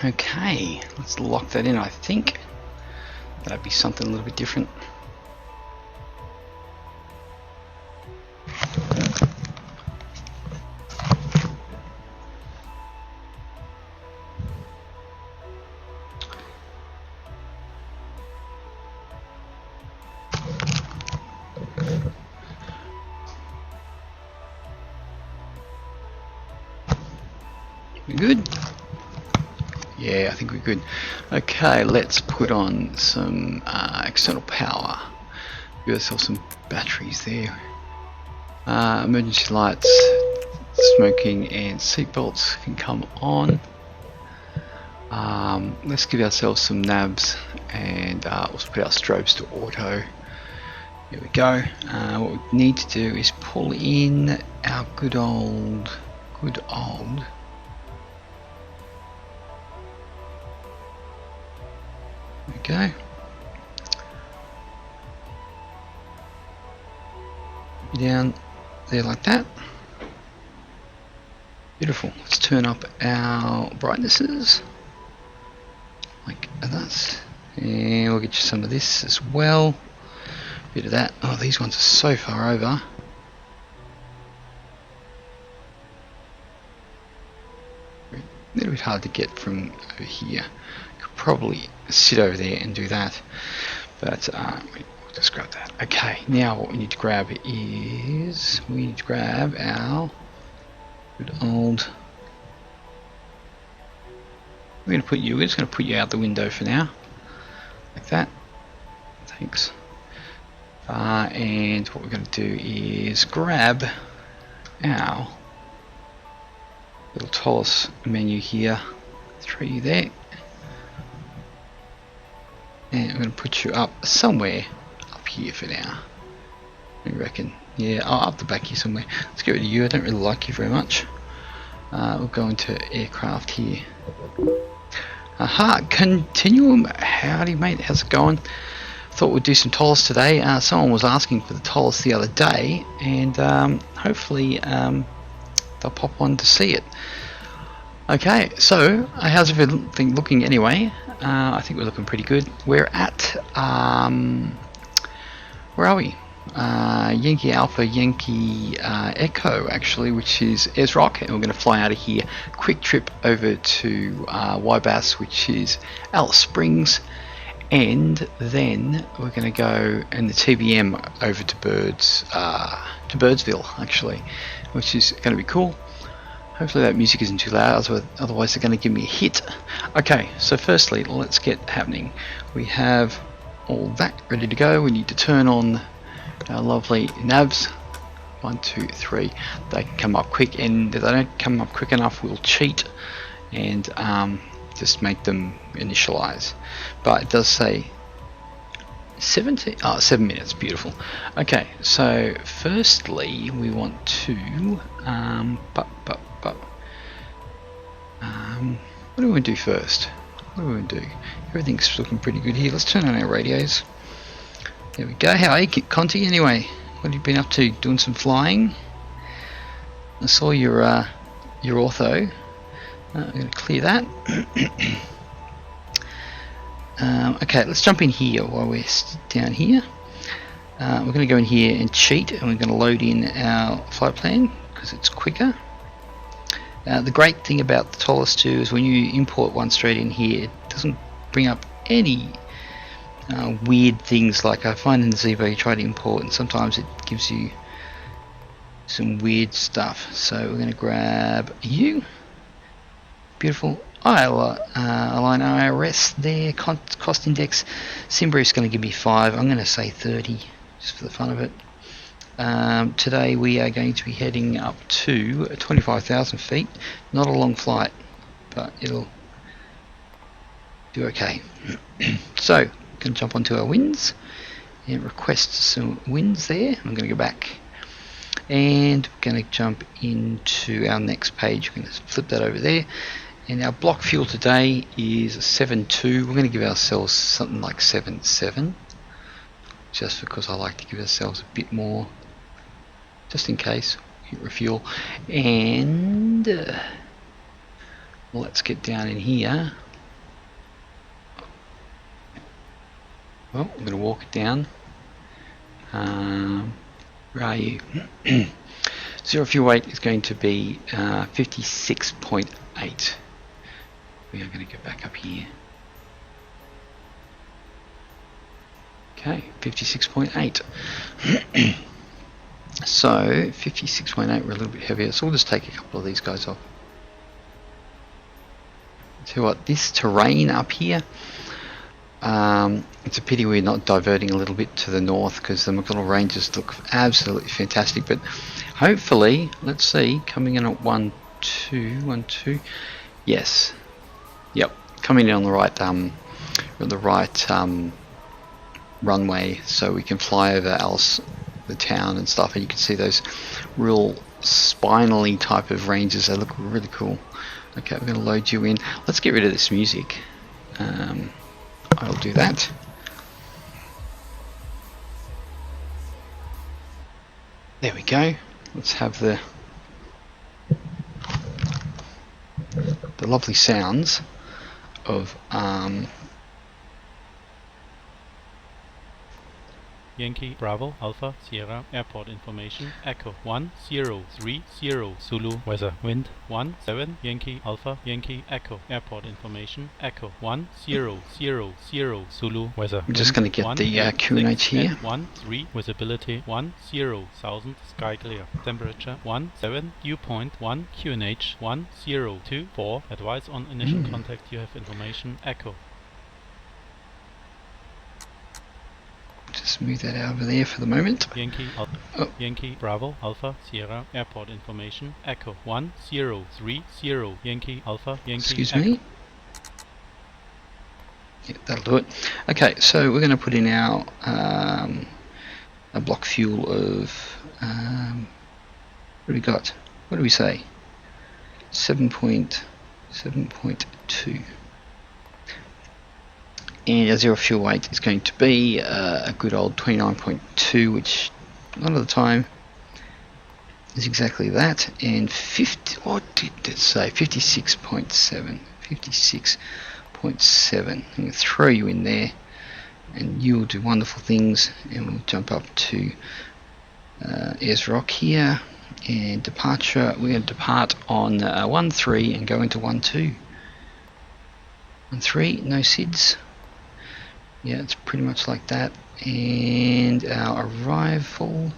Okay, let's lock that in. I think that'd be something a little bit different. We good? Yeah, I think we're good. Okay, let's put on some external power. Give ourselves some batteries there. Emergency lights, smoking and seatbelts can come on. Let's give ourselves some nabs and also put our strobes to auto. There we go. What we need to do is pull in our good old. There we go. Down there like that. Beautiful. Let's turn up our brightnesses like that, and we'll get you some of this as well. Bit of that. Oh, these ones are so far over. A little bit hard to get from over here. Could probably sit over there and do that, but we'll just grab that. Okay, now what we need to grab is our good old. We're just going to put you out the window for now, like that. Thanks. And what we're going to do is grab our little ToliSS menu here, throw you there, and I'm going to put you up somewhere up here for now. I reckon, yeah, up the back here somewhere. Let's get rid of you. I don't really like you very much. We'll go into aircraft here. Aha, Continuum. Howdy, mate. How's it going? Thought we'd do some ToliSS today. Someone was asking for the ToliSS the other day, and hopefully they'll pop on to see it. Okay, so how's everything looking anyway? I think we're looking pretty good. We're at where are we? Yankee Alpha, Yankee Echo, actually, which is ESROC, and we're going to fly out of here. Quick trip over to YAYE-YBAS, which is Alice Springs, and then we're going to go in the TBM over to Birdsville, actually, which is going to be cool. Hopefully that music isn't too loud, otherwise they're going to give me a hit. Okay, so firstly, let's get happening. We have all that ready to go. We need to turn on our lovely navs. 1, 2, 3. They can come up quick, and if they don't come up quick enough, we'll cheat and just make them initialize. But it does say 7 minutes. Beautiful. Okay, so firstly we want to what do we want to do first? What do we want to do? Everything's looking pretty good here. Let's turn on our radios. There we go. How are you, Conti? Anyway, what have you been up to? Doing some flying? I saw your ortho. I'm going to clear that. Okay, let's jump in here while we're down here. We're going to go in here and cheat, and we're going to load in our flight plan because it's quicker. The great thing about the ToliSS 2 is when you import one straight in here, it doesn't bring up any weird things like I find in the Zibo you try to import and sometimes it gives you some weird stuff. So we're going to grab you. Beautiful. Align IRS there. Cost index. Simbra is going to give me 5. I'm going to say 30 just for the fun of it. Today we are going to be heading up to 25,000 feet. Not a long flight, but it'll do okay. So, going to jump onto our winds and request some winds there. I'm going to go back and we're going to jump into our next page. We're going to flip that over there. And our block fuel today is 7.2. We're going to give ourselves something like 7.7. Just because I like to give ourselves a bit more. Just in case. Hit refuel. And let's get down in here. Well, I'm going to walk it down. Where are you? Zero fuel weight is going to be 56.8. We are going to go back up here. Okay, 56.8. So 56.8, we're a little bit heavier, so we'll just take a couple of these guys off. So what, this terrain up here, it's a pity we're not diverting a little bit to the north because the McDonnell Ranges look absolutely fantastic, but hopefully, let's see, coming in at 1-2, yes, yep, coming in on the right runway, so we can fly over Alice, the town and stuff, and you can see those real spinally type of ranges. They look really cool. Okay, we're going to load you in. Let's get rid of this music. I'll do that. There we go. Let's have the lovely sounds of Yankee Bravo Alpha Sierra Airport Information Echo 1030 Zulu Weather Wind 17 Yankee Alpha Yankee Echo Airport Information Echo 1000 Zulu Weather. I'm just going to get the QNH here. 13 Visibility 10,000 Sky Clear. Temperature 17 Dew Point 1 QNH 1024. Advise on initial contact. You have information Echo. Just move that over there for the moment. Yankee Bravo Alpha Sierra Airport Information Echo 1030 Yankee Alpha Yankee. Excuse me. Yeah, that'll do it. Okay, so we're going to put in our a block fuel of what do we got? What do we say? 7.2. And our zero fuel weight is going to be a good old 29.2, which a lot of the time is exactly that. And 50, what did it say? 56.7. 56.7. I'm going to throw you in there, and you will do wonderful things. And we'll jump up to Ayers Rock here, and departure. We're going to depart on 1-3 and go into 1-2. 1-3, no SIDS. Yeah, it's pretty much like that. And our arrival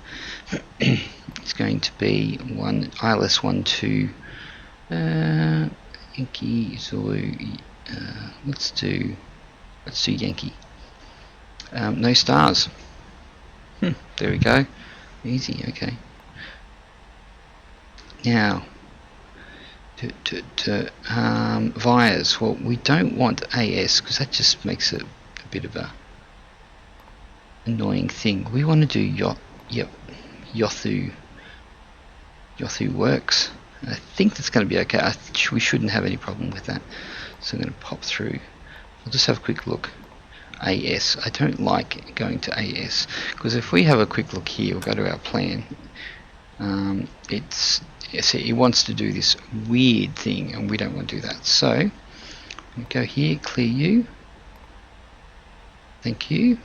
is going to be ILS 1-2 Yankee Zulu. Let's do Yankee. No stars. There we go. Easy. Okay. Now to VIAs. Well, we don't want AS because that just makes it bit of a annoying thing. We want to do Yothu works. I think that's going to be okay. We shouldn't have any problem with that. So I'm going to pop through. I'll just have a quick look. AS. I don't like going to AS because if we have a quick look here, we'll go to our plan. It wants to do this weird thing, and we don't want to do that. So we go here, clear you. Thank you.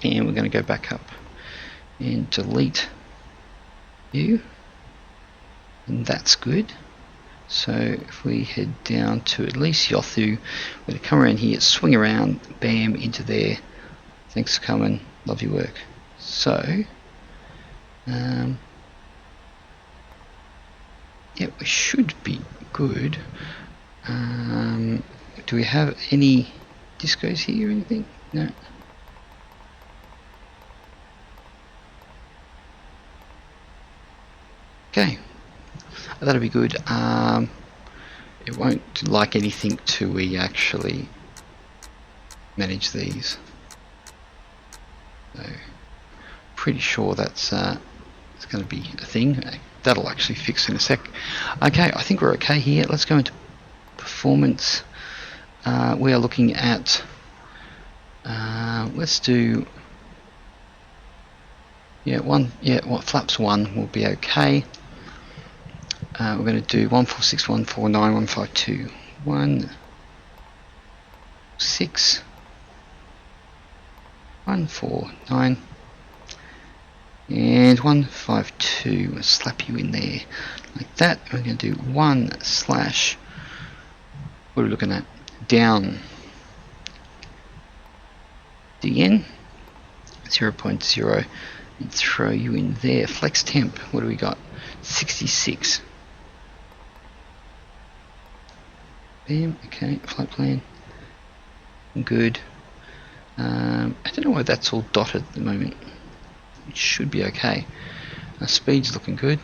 And we're going to go back up and delete you. And that's good. So if we head down to at least Yothu, we're going to come around here, swing around, bam, into there. Thanks for coming. Love your work. So, yeah, we should be good. Do we have any discos here or anything? No. Okay, that'll be good. It won't like anything till we actually manage these. So, pretty sure that's it's going to be a thing. That'll actually fix in a sec. Okay, I think we're okay here. Let's go into performance. We are looking at, let's do, flaps 1 will be okay. We're going to do 146, 149, 152, 146, 149, and 152. We'll slap you in there like that. We're going to do 1/ what are we looking at? Down DN 0.0 and throw you in there. Flex temp, what do we got? 66. Bam, okay, flight plan. Good. I don't know why that's all dotted at the moment. It should be okay. Speed's looking good.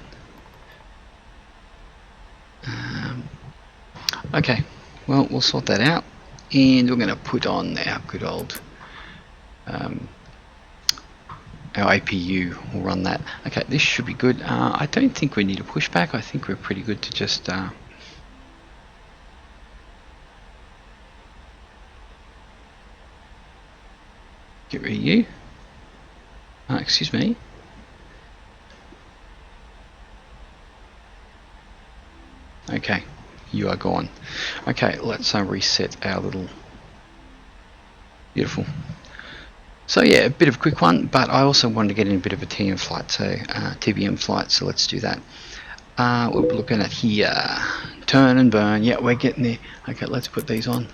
Okay, well, we'll sort that out, and we're going to put on our good old our APU. We'll run that. Okay, this should be good. I don't think we need a pushback. I think we're pretty good to just get rid of you. Excuse me. Okay, you are gone. Okay, let's reset our little... Beautiful. So yeah, a bit of a quick one, but I also wanted to get in a bit of a TM flight, so TBM flight, so let's do that. We're looking at here, turn and burn. Yeah, we're getting there. Okay, let's put these on.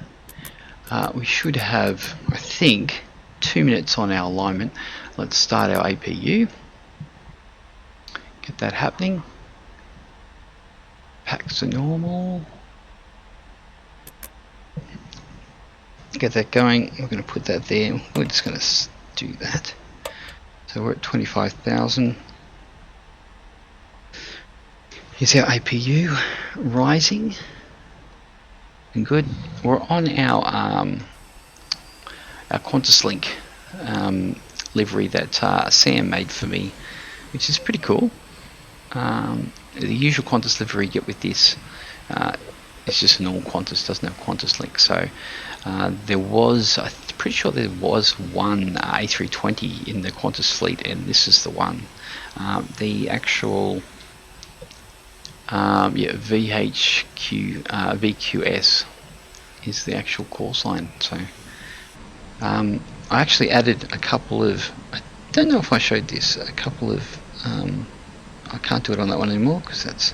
We should have, I think, 2 minutes on our alignment. Let's start our APU. Get that happening. Packs are normal. Get that going. We're going to put that there. We're just going to do that. So we're at 25,000. Here's our APU rising. And good. We're on our Qantas Link livery that Sam made for me, which is pretty cool. The usual Qantas livery you get with this, it's just a normal Qantas, doesn't have Qantas Link. So there was, I'm pretty sure there was one A320 in the Qantas fleet, and this is the one. The actual VQS is the actual call sign. So I actually added a couple of, I don't know if I showed this, a couple of, I can't do it on that one anymore because that's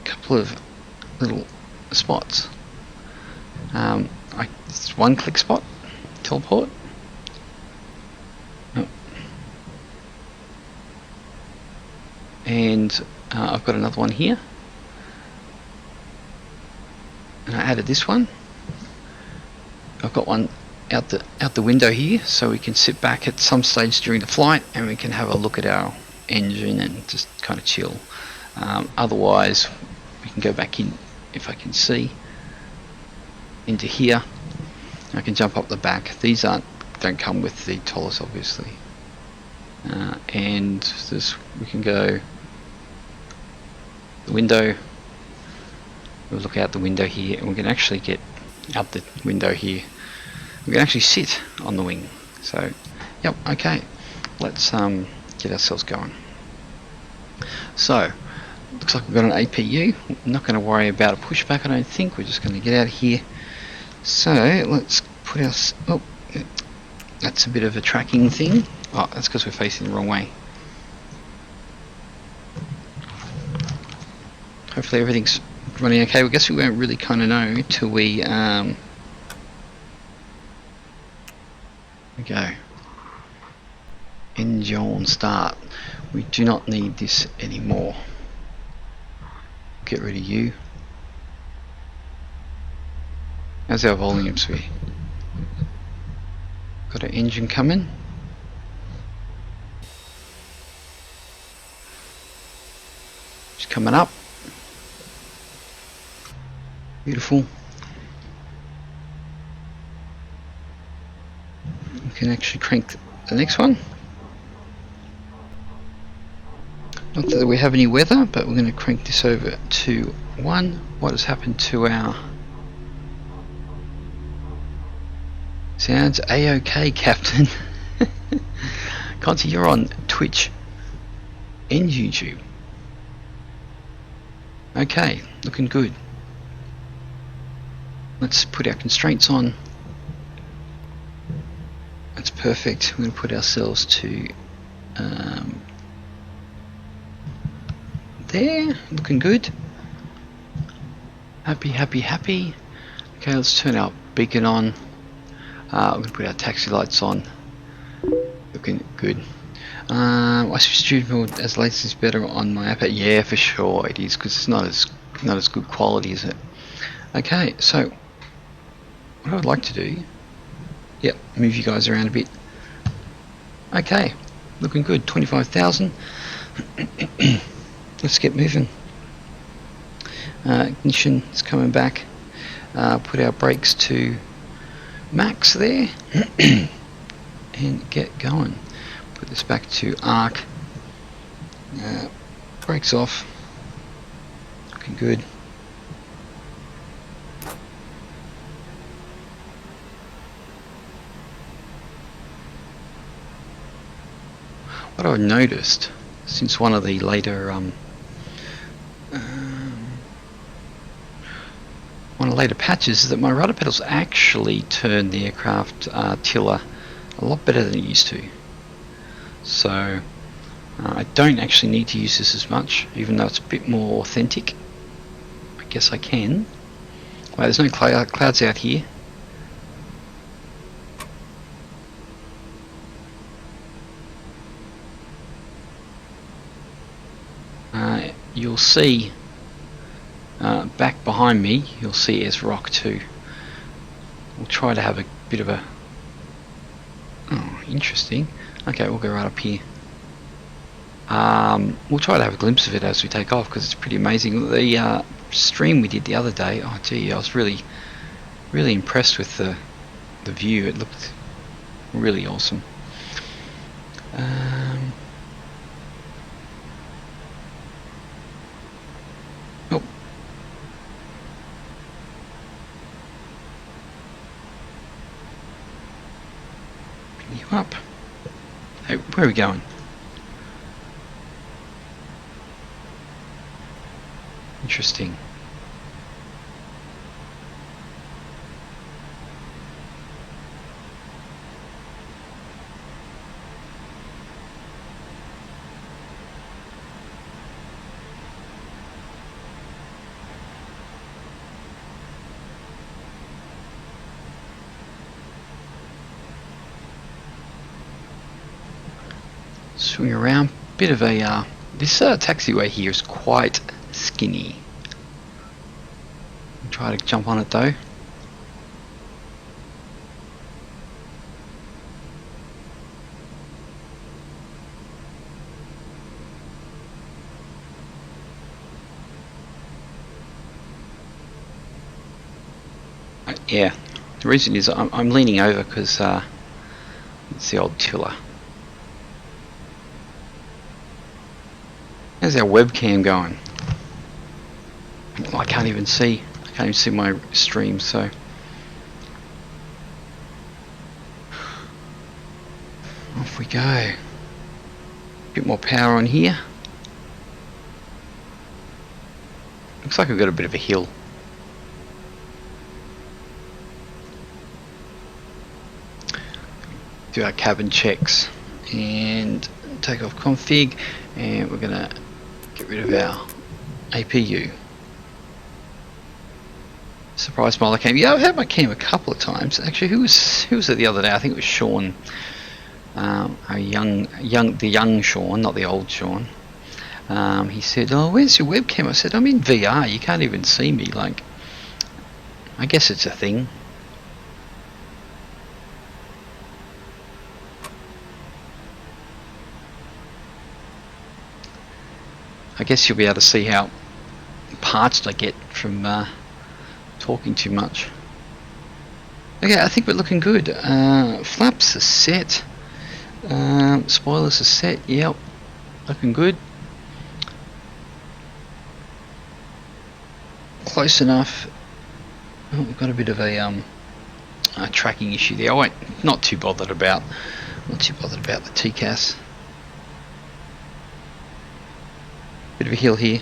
a couple of little spots. It's one click spot, teleport. Oh. And I've got another one here. And I added this one. I've got one out the window here, so we can sit back at some stage during the flight and we can have a look at our engine and just kind of chill. Otherwise, we can go back in, if I can see, into here. I can jump up the back. These don't come with the ToliSS, obviously. And we can go the window. We'll look out the window here, and we can actually get out the window here. We can actually sit on the wing. So, yep, okay. Let's get ourselves going. So, looks like we've got an APU. I'm not going to worry about a pushback, I don't think. We're just going to get out of here, So let's put our... oh, that's a bit of a tracking thing. Oh, that's because we're facing the wrong way. Hopefully everything's running okay. I guess we won't really kind of know till we go. Engine start. We do not need this anymore. Get rid of you. How's our volumes? We got our engine coming. It's coming up. Beautiful. We can actually crank the next one. Not that we have any weather, but we're going to crank this over to 1. What has happened to our sounds? A-OK, Captain. Conti, you're on Twitch and YouTube. Okay, looking good. Let's put our constraints on. That's perfect. We're going to put ourselves to there, looking good. Happy, happy, happy. Okay, let's turn our beacon on. We're going to put our taxi lights on. Looking good. I stream as latest is better on my iPad. Yeah, for sure it is, because it's not as good quality, is it? Okay, so what I would like to do, yep, move you guys around a bit. Okay, looking good. 25,000. Let's get moving. Ignition is coming back. Put our brakes to max there and get going. Put this back to arc. Brakes off. Looking good. What I've noticed since one of the later patches is that my rudder pedals actually turn the aircraft tiller a lot better than it used to. So I don't actually need to use this as much, even though it's a bit more authentic. I guess I can. Well, there's no clouds out here. You'll see back behind me, you'll see as rock too. We'll try to have a bit of a... oh, interesting. Okay, we'll go right up here. We'll try to have a glimpse of it as we take off, because it's pretty amazing. The stream we did the other day, oh gee, I was really impressed with the view. It looked really awesome. Oh. Bring you up. Hey, where are we going? Interesting. Swing around. Bit of a this taxiway here is quite skinny. I'll try to jump on it though. Yeah, the reason is I'm leaning over because it's the old tiller. How's our webcam going? I can't even see. I can't even see my stream, so off we go. Bit more power on here. Looks like we've got a bit of a hill. do our cabin checks and take off config, and we're gonna get rid of our APU. Surprise smiler cam. Yeah, I've had my cam a couple of times. Actually, who was it the other day? I think it was Sean. The young Sean, not the old Sean. He said, "Oh, where's your webcam?" I said, "I'm in VR. You can't even see me." Like, I guess it's a thing. I guess you'll be able to see how parched I get from talking too much. Okay, I think we're looking good. Flaps are set. Spoilers are set. Yep, looking good. Close enough. Oh, we've got a bit of a tracking issue there. Not too bothered about the TCAS. Bit of a hill here.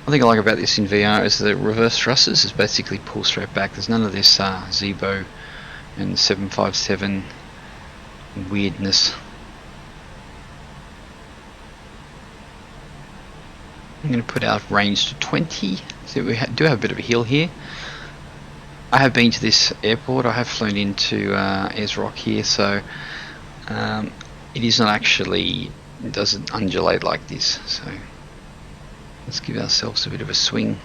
One thing I like about this in VR is the reverse thrusters is basically pull straight back. There's none of this Zebo and 757 weirdness. I'm going to put our range to 20. So we do have a bit of a hill here. I have been to this airport. I have flown into Rock here, so it is not actually, it doesn't undulate like this. So let's give ourselves a bit of a swing.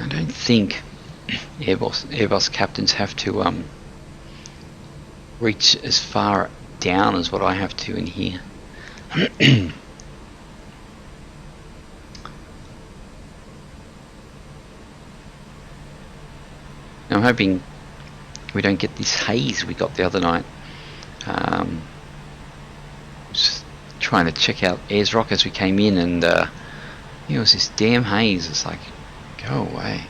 I don't think Airbus captains have to reach as far down as what I have to in here. I'm hoping we don't get this haze we got the other night. Just trying to check out Ayers Rock as we came in, and it was this damn haze. It's like, go away.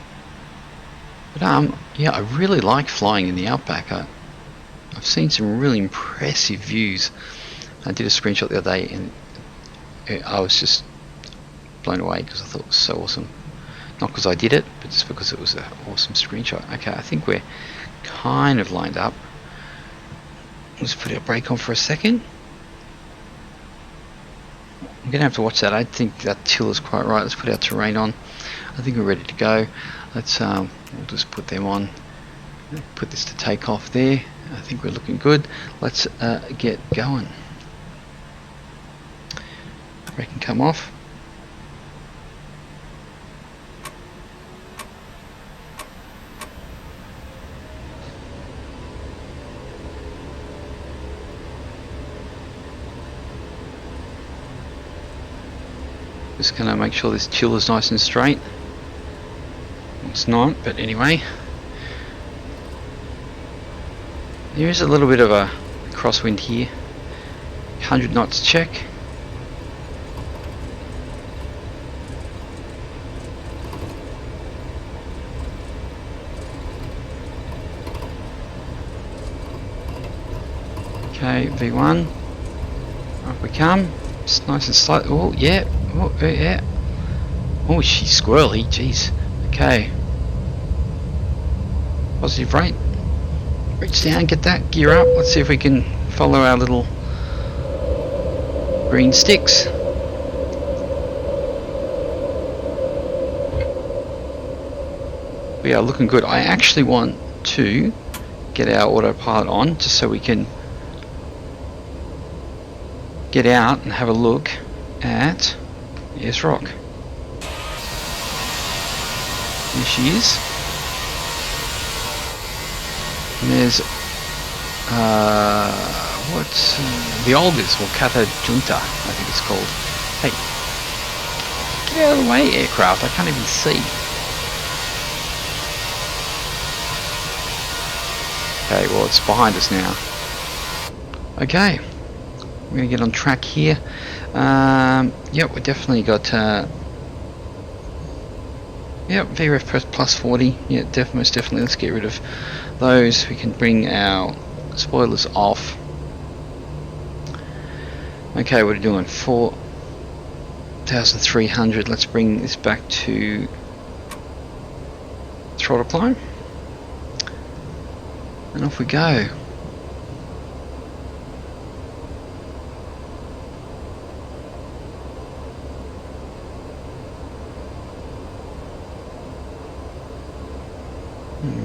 But yeah, I really like flying in the outback. I've seen some really impressive views. I did a screenshot the other day, and I was just blown away because I thought it was so awesome. Not because I did it, but just because it was an awesome screenshot. Okay, I think we're kind of lined up. Let's put our brake on for a second. I'm going to have to watch that. I think that till is quite right. Let's put our terrain on. I think we're ready to go. Let's we'll just put them on. Put this to take off there. I think we're looking good. Let's get going. Brake can come off. Just going to make sure this chill is nice and straight. It's not, but anyway. There is a little bit of a crosswind here. 100 knots check. Okay, V1. Up we come. It's nice and slight. Oh, yeah. Oh, yeah. Oh, she's squirrely. Jeez. Okay. Positive rate. Reach down, get that, gear up. Let's see if we can follow our little green sticks. We are looking good. I actually want to get our autopilot on just so we can get out and have a look at Ayers Rock. There she is. And there's what's the Olgas, or Cata Junta, I think it's called. Hey, get out of the way, aircraft! I can't even see. Okay, well it's behind us now. Okay, we're gonna get on track here. Yep, we definitely got. Yep, VREF plus 40. Yeah, most definitely. Let's get rid of those. We can bring our spoilers off. Okay, what are we doing? 4,300. Let's bring this back to throttle climb. And off we go.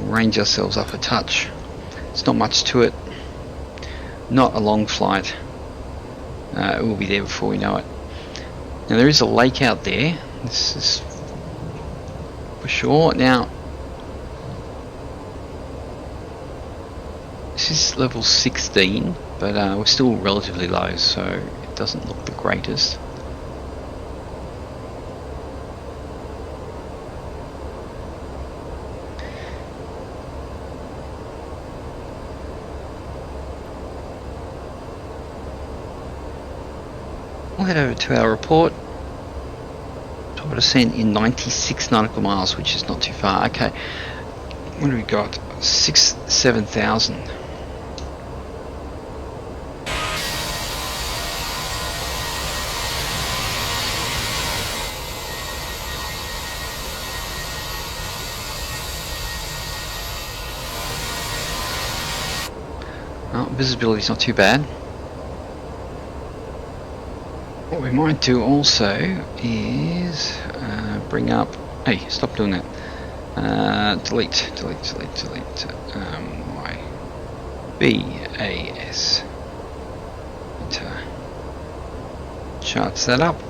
Range ourselves up a touch. It's not much to it. Not a long flight. It will be there before we know it. Now there is a lake out there. This is for sure. Now this is level 16, but we're still relatively low, so it doesn't look the greatest. We'll head over to our report. Top of descent in 96 nautical miles, which is not too far. Okay, what have we got? 7,000. Well, visibility's not too bad. What we might do also is bring up. Hey, stop doing that. Delete. YAYE-YBAS. Charts that up.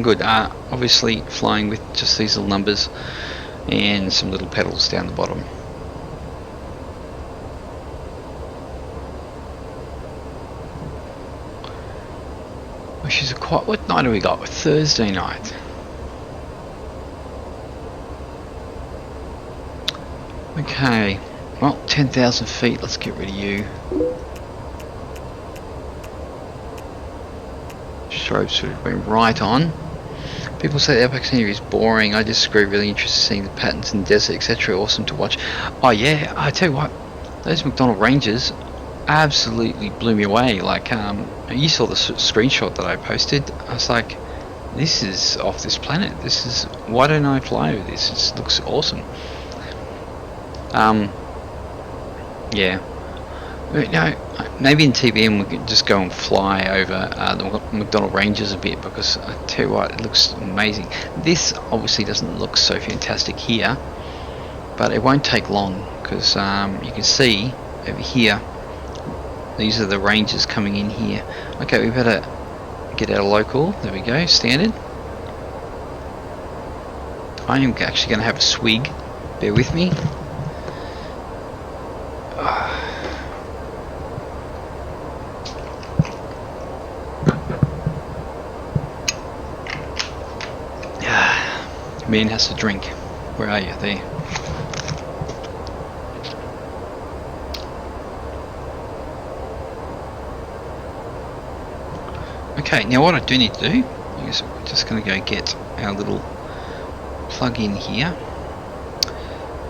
Good. Obviously flying with just these little numbers and some little pedals down the bottom. Which is what night have we got? Thursday night. Okay, well, 10,000 feet, let's get rid of you. Strobe should have been right on. People say the apex scenery is boring. I disagree. Really interested in seeing the patterns in the desert, etc. Awesome to watch. Oh yeah, I tell you what, those McDonald Rangers absolutely blew me away. Like, you saw the screenshot that I posted. I was like, this is off this planet. This is, why don't I fly over this? It looks awesome. Yeah. No, maybe in TBM we could just go and fly over the McDonald Rangers a bit, because I tell you what, it looks amazing. This obviously doesn't look so fantastic here, but it won't take long, because you can see over here, these are the Rangers coming in here. Okay, we better get our local. There we go, standard. I am actually going to have a swig. Bear with me. Man has to drink. Where are you? There. Okay, now what I do need to do is we're just going to go get our little plug in here.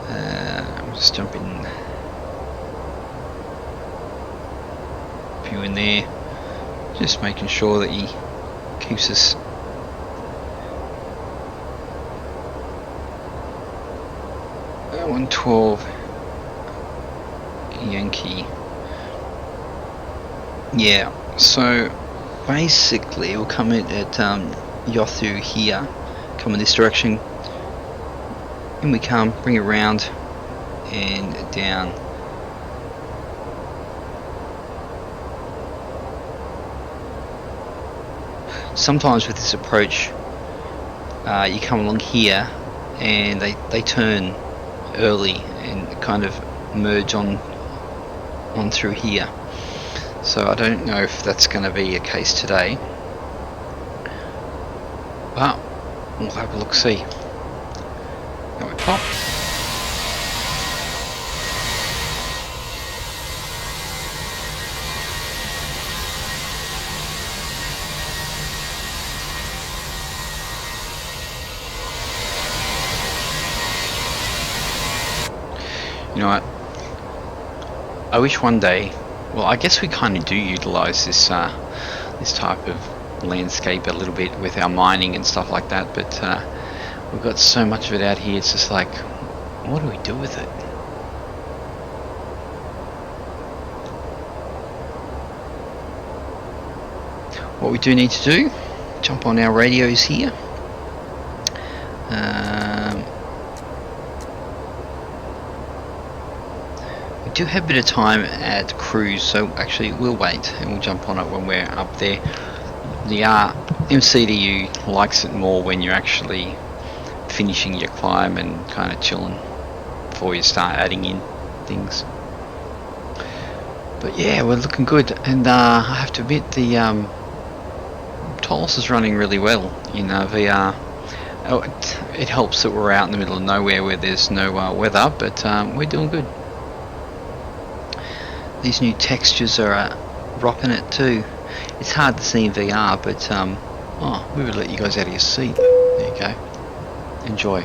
I'll just jump in. A few in there. Just making sure that he keeps us 112 Yankee. Yeah, so basically we'll come in at Yothu here, come in this direction, and we come, bring it around and down. Sometimes with this approach you come along here and they turn early and kind of merge on through here, so I don't know if that's going to be a case today, but we'll have a look see. Now we pop. You know what? I wish one day, well, I guess we kind of do utilize this this type of landscape a little bit with our mining and stuff like that, but we've got so much of it out here, it's just like, what do we do with it? What we do need to do, jump on our radios here. We do have a bit of time at cruise, so actually we'll wait and we'll jump on it when we're up there. The MCDU likes it more when you're actually finishing your climb and kind of chilling before you start adding in things. But yeah, we're looking good, and I have to admit the ToliSS is running really well in VR. Oh, it helps that we're out in the middle of nowhere where there's no weather, but we're doing good. These new textures are rocking it too. It's hard to see in VR, but oh, we would let you guys out of your seat. There you go. Enjoy.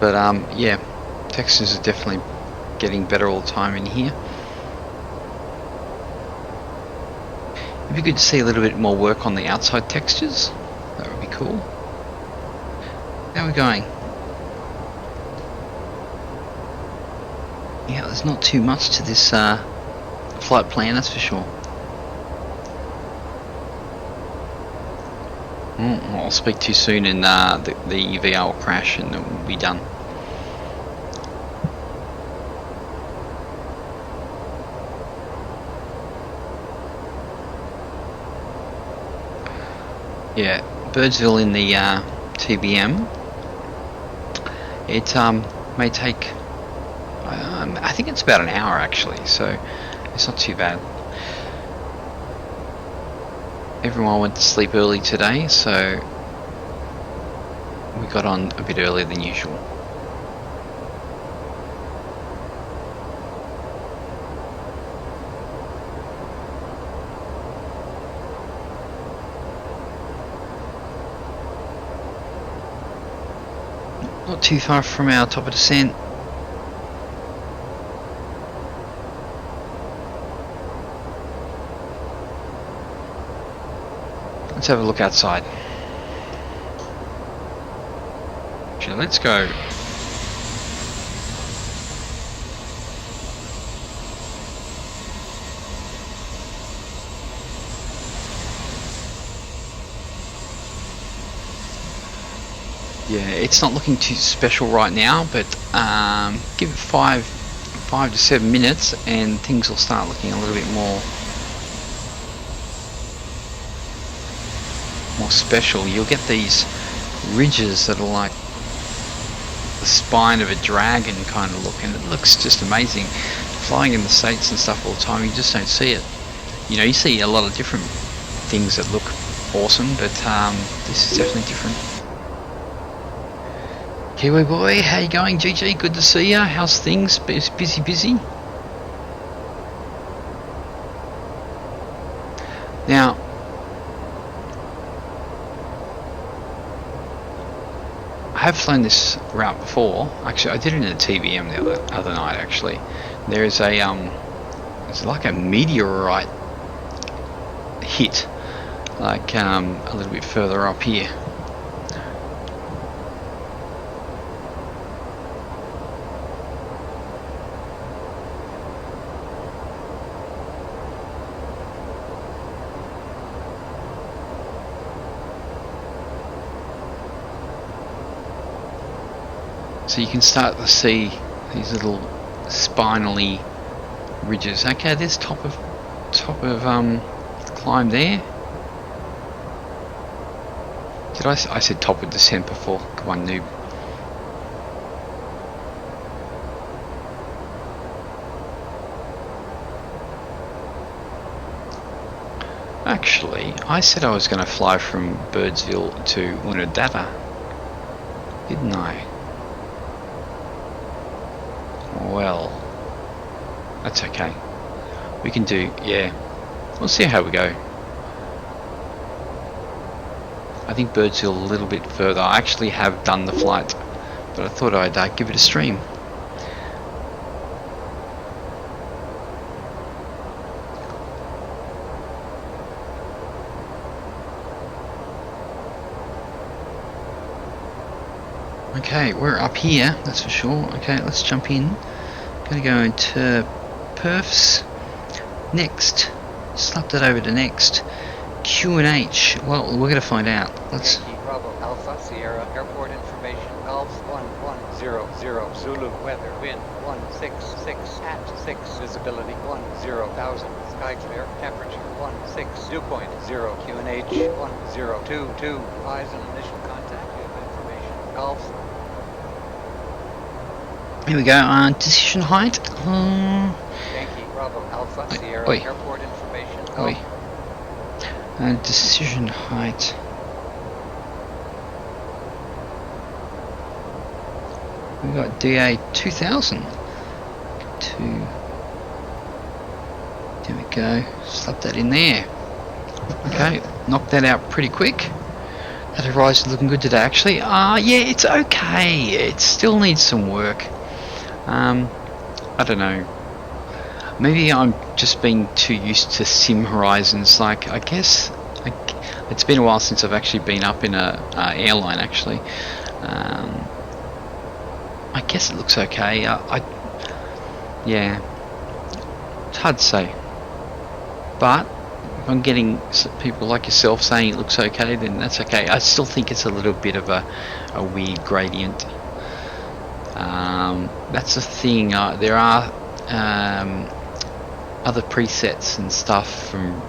But yeah, textures are definitely getting better all the time in here. It'd be good to see a little bit more work on the outside textures. That would be cool. How are we going? Yeah, there's not too much to this flight plan, that's for sure. I'll speak too soon and the VR will crash and it will be done. Yeah, Birdsville in the TBM. It may take, I think it's about an hour actually, so it's not too bad. Everyone went to sleep early today, so we got on a bit earlier than usual. Not too far from our top of descent. Let's have a look outside. Actually, let's go. Yeah, it's not looking too special right now, but give it 5 to 7 minutes and things will start looking a little bit more special. You'll get these ridges that are like the spine of a dragon kind of look, and it looks just amazing. Flying in the States and stuff all the time, you just don't see it. You know, you see a lot of different things that look awesome, but this is definitely different. Kiwi boy, how you going? GG, good to see ya. How's things? Busy? Now, I have flown this route before. Actually, I did it in a TBM the other night. Actually, there's a it's like a meteorite hit, like a little bit further up here. So you can start to see these little spinally ridges. Okay, there's top of climb there. Did I said top of descent before? Come on, noob. Actually, I said I was going to fly from Birdsville to Unadilla, didn't I? Well, that's okay. We can do, yeah. We'll see how we go. I think Birdsville a little bit further. I actually have done the flight, but I thought I'd give it a stream. Okay, we're up here, that's for sure. Okay, let's jump in. Gonna go into perfs. Next. Slap that over to next. Q&H. Well, we're gonna find out. Let's. Yankee Bravo Alpha Sierra Airport information. Golf 1100 Zulu weather wind 166 at 6 visibility 10,000 sky clear temperature 16 dew point 0 QNH 1022 horizon initial contact information. Golf. Here we go. Decision height. Yankee Bravo Alpha Sierra Oi. Airport information. Oi. Golf. Decision height. We got DA 2000. There we go. Slap that in there. Okay, knock that out pretty quick. That horizon's looking good today, actually. Yeah, it's okay. It still needs some work. I don't know. Maybe I'm just being too used to sim horizons. Like, I guess it's been a while since I've actually been up in a airline. Actually, I guess it looks okay. Yeah, it's hard to say. But if I'm getting people like yourself saying it looks okay, then that's okay. I still think it's a little bit of a weird gradient. That's the thing. There are other presets and stuff from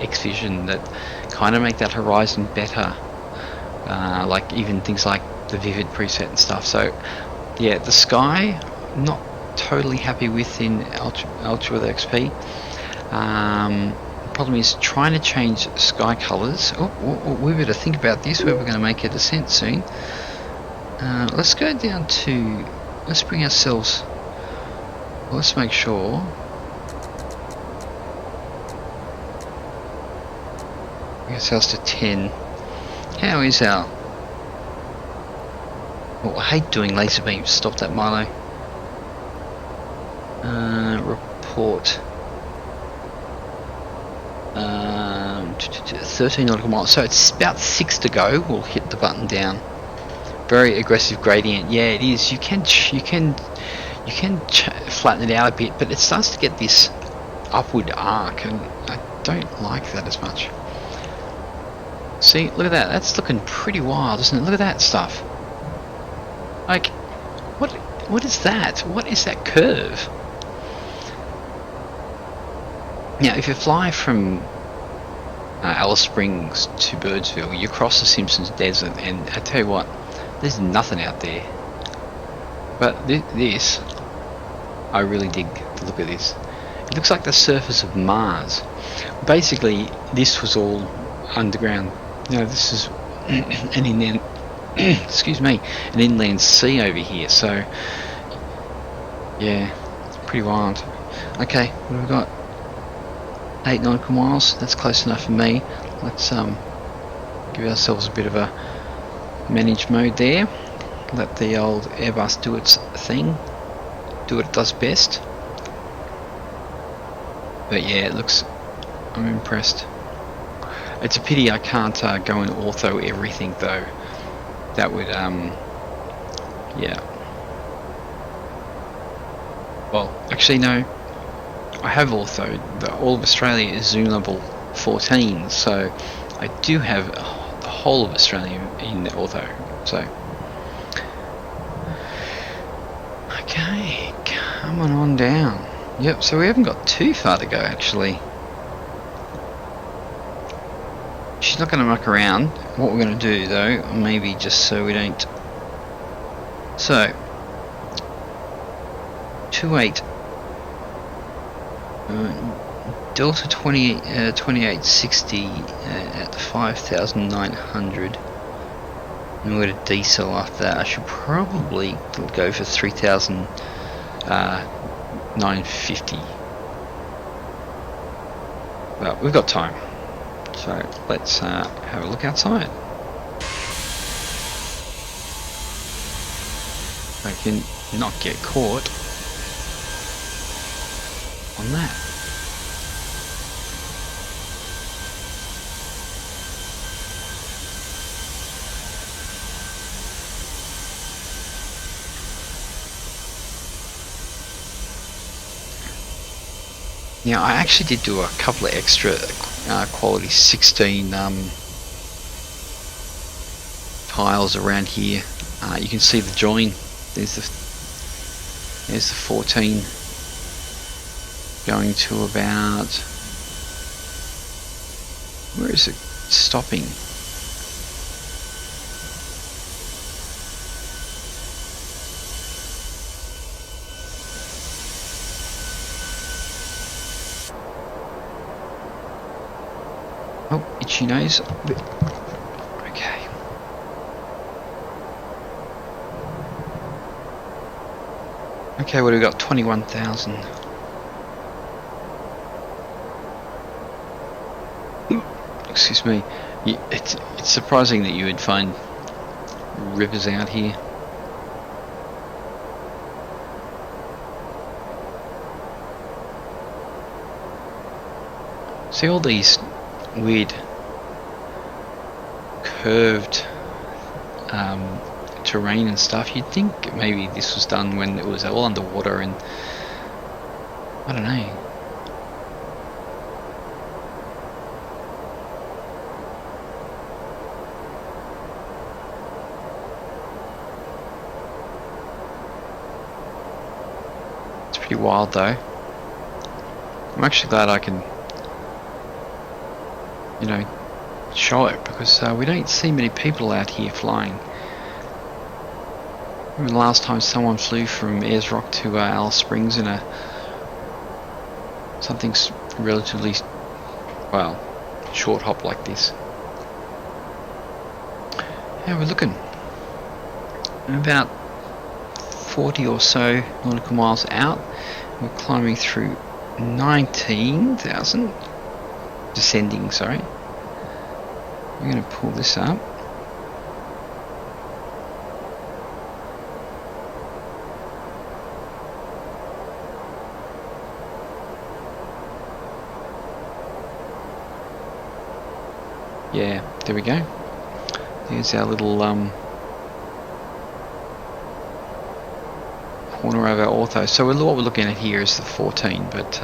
Xvision that kind of make that horizon better. Like even things like the Vivid preset and stuff. So yeah, the sky, I'm not totally happy with in Ultra with XP. The problem is trying to change sky colors. We better think about this. We're going to make a descent soon. Let's go down to. Let's bring ourselves. Let's make sure. Bring ourselves to 10. How is our? Oh, I hate doing laser beams. Stop that, Milo. Report. 13 nautical miles. So it's about 6 to go. We'll hit the button down. Very aggressive gradient. Yeah, it is. You can flatten it out a bit, but it starts to get this upward arc, and I don't like that as much. See, look at that. That's looking pretty wild, isn't it? Look at that stuff. Like, what is that? What is that curve? Now, if you fly from Alice Springs to Birdsville, you cross the Simpsons Desert, and I tell you what, there's nothing out there. But this, I really dig the look of this. It looks like the surface of Mars. Basically, this was all underground. You know, this is an inland, excuse me, an inland sea over here. So, yeah, it's pretty wild. Okay, what have we got? 8 nautical miles. That's close enough for me. Let's give ourselves a bit of a manage mode there. Let the old Airbus do its thing. Do what it does best. But yeah, it looks. I'm impressed. It's a pity I can't go and ortho everything though. That would yeah. Well, actually no. I have ortho. The all of Australia is zoom level 14, so I do have the whole of Australia in ortho. So okay, coming on down. Yep. So we haven't got too far to go actually. She's not going to muck around. What we're going to do though, maybe just so we don't. So 28. Delta 2860 at 5,900. And we're going to decel after that. I should probably go for 3,950. Well, we've got time. So let's have a look outside. I can not get caught on that. Now I actually did do a couple of extra quality 16 tiles around here. You can see the join. There's the 14 going to about, where is it stopping? Oh, itchy nose. Okay. Okay, what do we got? 21,000. Excuse me. It's surprising that you would find rivers out here. See all these weird curved terrain and stuff. You'd think maybe this was done when it was all underwater, and I don't know. It's pretty wild though. I'm actually glad I can, you know, show it, because we don't see many people out here flying. I remember the last time someone flew from Ayers Rock to Alice Springs in something relatively, well, short hop like this. Yeah, we're looking about 40 or so nautical miles out. We're climbing through 19,000, descending, sorry. I'm going to pull this up. Yeah, there we go. There's our little corner of our ortho. So what we're looking at here is the 14, but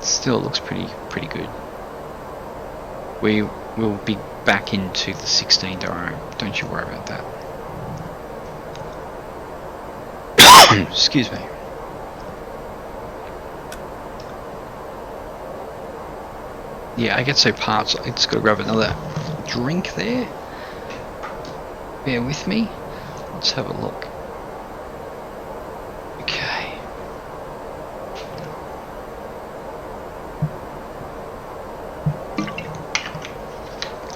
still looks pretty good. We will be back into the 16, don't you worry about that. Excuse me. Yeah, I get so parched. I just got to grab another drink there. Bear with me. Let's have a look. Okay.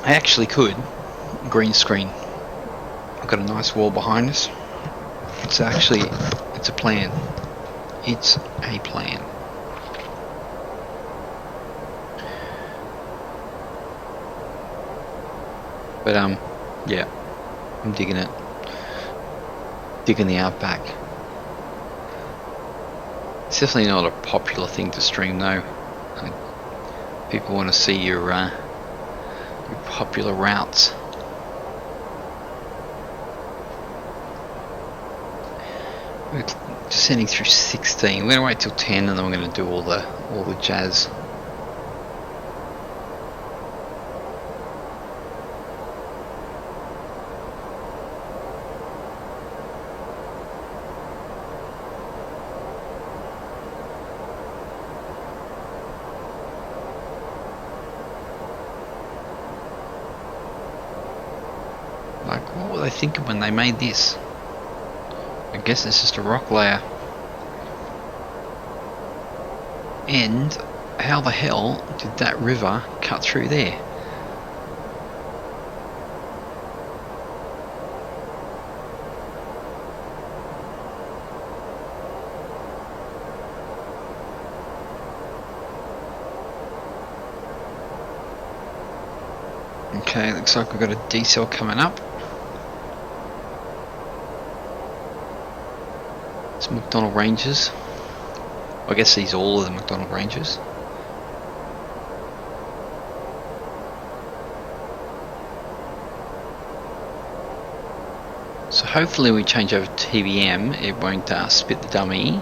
I actually could green screen. I've got a nice wall behind us. It's a plan. It's a plan. But yeah, I'm digging it. Digging the outback. It's definitely not a popular thing to stream though. People want to see your popular routes. We're descending through 16. We're gonna wait till 10, and then we're gonna do all the jazz. Like, what were they thinking when they made this? I guess it's just a rock layer. And how the hell did that river cut through there? Okay, looks like we've got a decel coming up. It's McDonald Ranges. I guess these are all of the McDonald Ranges. So hopefully when we change over to TBM, it won't spit the dummy.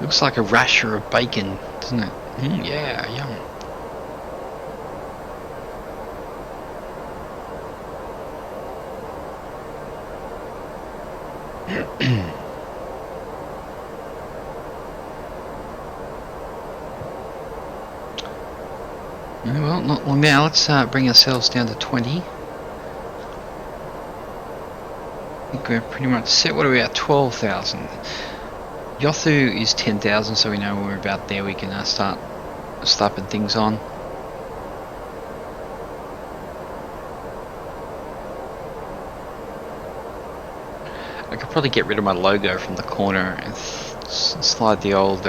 Looks like a rasher of bacon, doesn't it? Yeah, yum. Well, not long now. Let's bring ourselves down to 20. I think we're pretty much set. What are we at? 12,000. Yothu is 10,000, so we know we're about there. We can start slapping things on. I could probably get rid of my logo from the corner and slide the old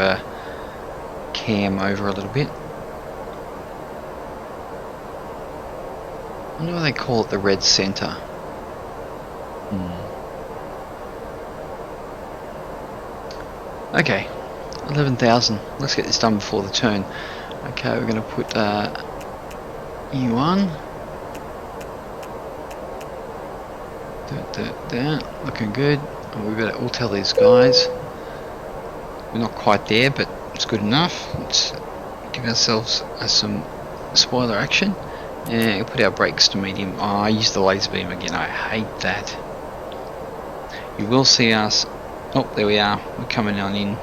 cam over a little bit. I wonder why they call it the red center. Okay, 11,000. Let's get this done before the turn. Okay, we're going to put E1. There, looking good. We'll tell these guys. We're not quite there, but it's good enough. Let's give ourselves some spoiler action. And we'll put our brakes to medium. Oh, I used the laser beam again. I hate that. You will see us. Oh, there we are. We're coming on in.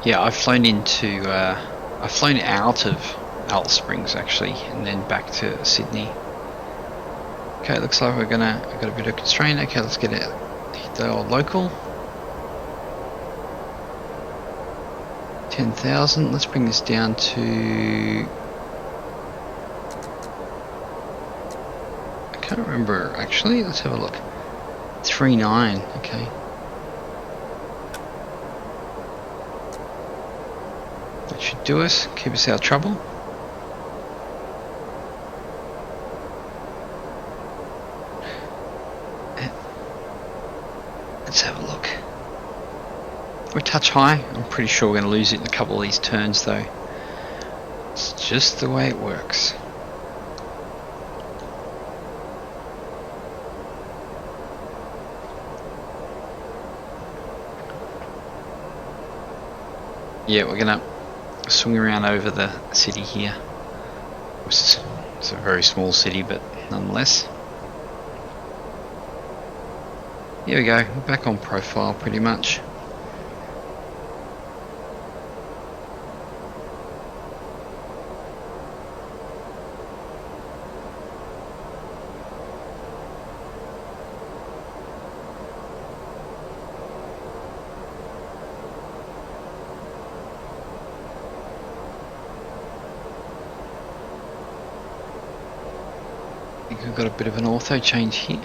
Yeah, I've flown out of Alice Springs actually, and then back to Sydney. Okay, looks like I've got a bit of constraint. Okay, let's get it. Hit the old local. 10,000. Let's bring this down to. I can't remember actually. Let's have a look. 3.9. Okay. That should do us. Keep us out of trouble. Let's have a look. We're a touch high. I'm pretty sure we're going to lose it in a couple of these turns though. It's just the way it works. Yeah, we're going to swing around over the city here. It's a very small city, but nonetheless. Here we go, we're back on profile pretty much. I think we've got a bit of an ortho change here.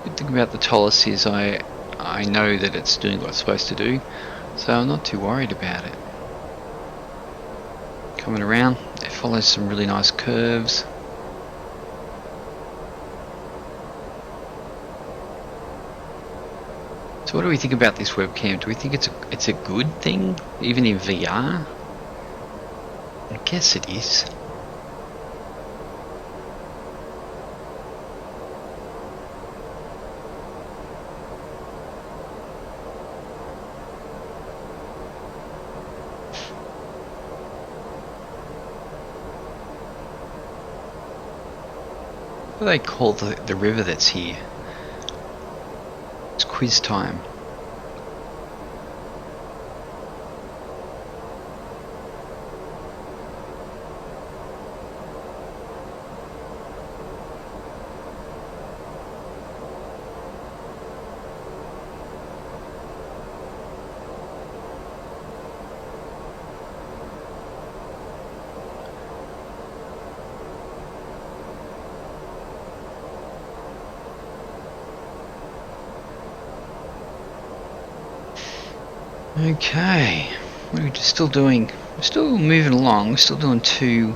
Good thing about the ToliSS is I know that it's doing what it's supposed to do, so I'm not too worried about it. Coming around, it follows some really nice curves. So what do we think about this webcam? Do we think it's a good thing, even in VR? I guess it is. What do they call the river that's here? It's quiz time. Okay, what are we still doing? We're still moving along. We're still doing two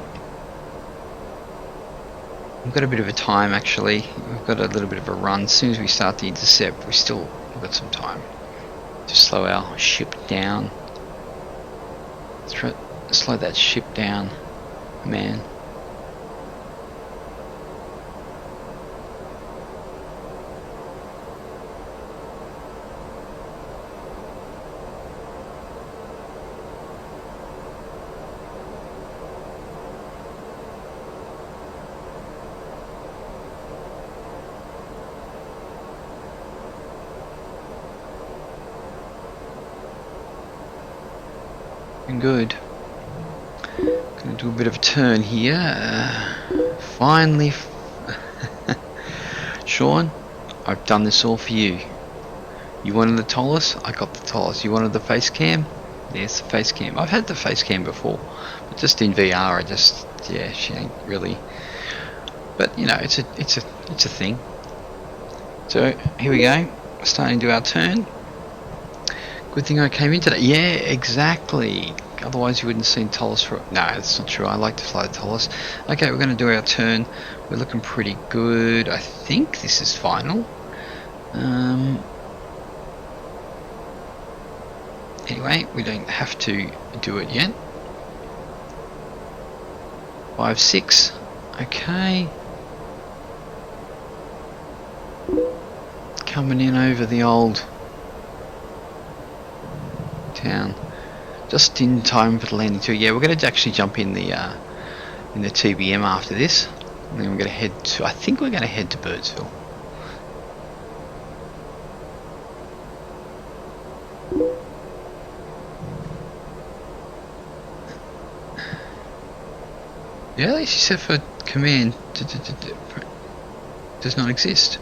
We've got a bit of a time actually. We've got a little bit of a run. As soon as we start the intercept, we've got some time to slow our ship down. Slow that ship down, man. Good. Gonna do a bit of a turn here. Finally, Sean, I've done this all for you. You wanted the ToliSS? I got the ToliSS. You wanted the face cam? There's the face cam. I've had the face cam before, but just in VR, yeah, she ain't really. But you know, it's a thing. So here we go. Starting to do our turn. Good thing I came in today. Yeah, exactly. Otherwise you wouldn't have seen ToliSS for... No, that's not true. I like to fly the ToliSS. Okay, we're going to do our turn. We're looking pretty good. I think this is final. Anyway, we don't have to do it yet. 5-6. Okay. Coming in over the old town. Just in time for the landing too. Yeah, we're going to actually jump in the TBM after this, and then we're going to head to. I think we're going to head to Birdsville. Really? She said for command does not exist.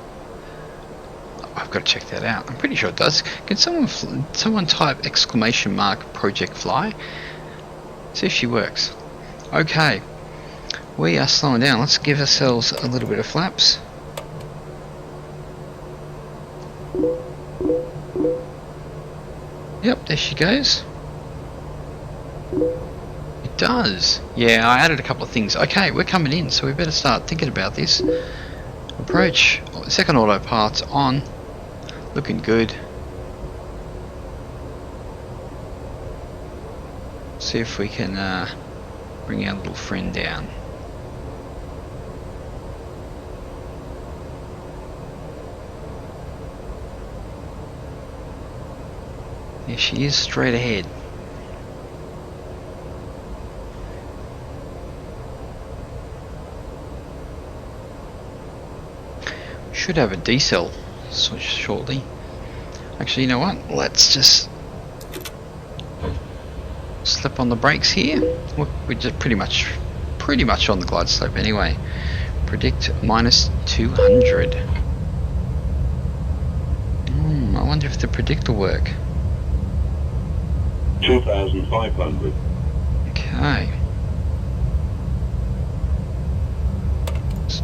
I've got to check that out. I'm pretty sure it does. Can someone type exclamation mark project fly? See if she works. Okay, we are slowing down. Let's give ourselves a little bit of flaps. Yep, there she goes. It does. Yeah, I added a couple of things. Okay, we're coming in, so we better start thinking about this. Approach. Second autopilot's on. Looking good. See if we can bring our little friend down. There she is, straight ahead. Should have a decel shortly. Actually, you know what? Let's just slip on the brakes here. We're just pretty much on the glide slope anyway. Predict -200. I wonder if the predict will work. 2,500. Okay.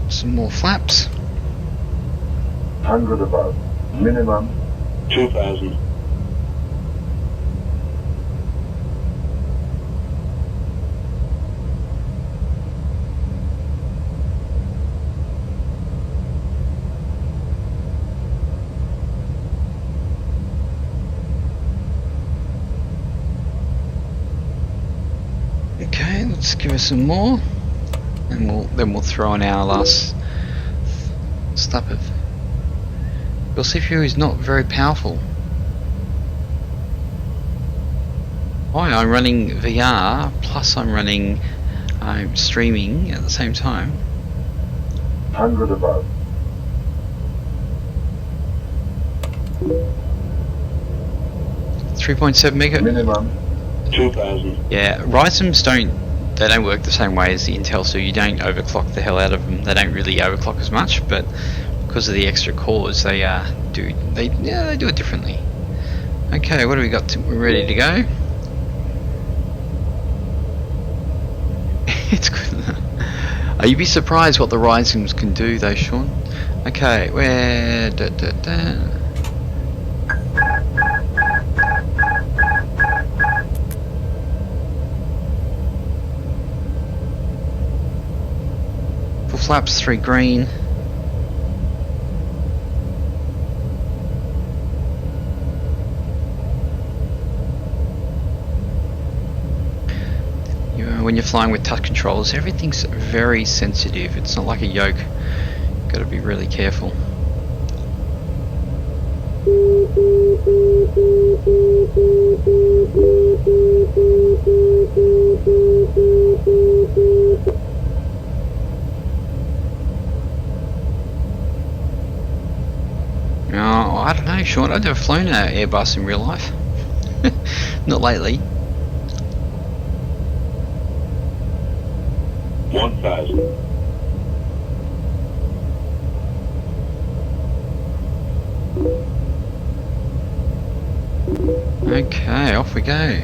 Some more flaps. 100 above. Minimum 2,000. Okay, let's give us some more, and then we'll throw in our last stop of. Your CPU is not very powerful. Why? I'm running VR plus I'm running streaming at the same time. 100 above. .7 mega. Minimum 2,000. Yeah, Ryzems don't work the same way as the Intel, so you don't overclock the hell out of them. They don't really overclock as much, but because of the extra cores, they do it differently. Okay, what do we got? We're ready to go. It's good. You'd be surprised what the Ryzems can do, though, Sean. Okay, we're flaps 3 green. When you're flying with touch controls, everything's very sensitive. It's not like a yoke. You've got to be really careful. Oh, I don't know, Sean. I've never flown an Airbus in real life. Not lately. 1,000. Okay, off we go.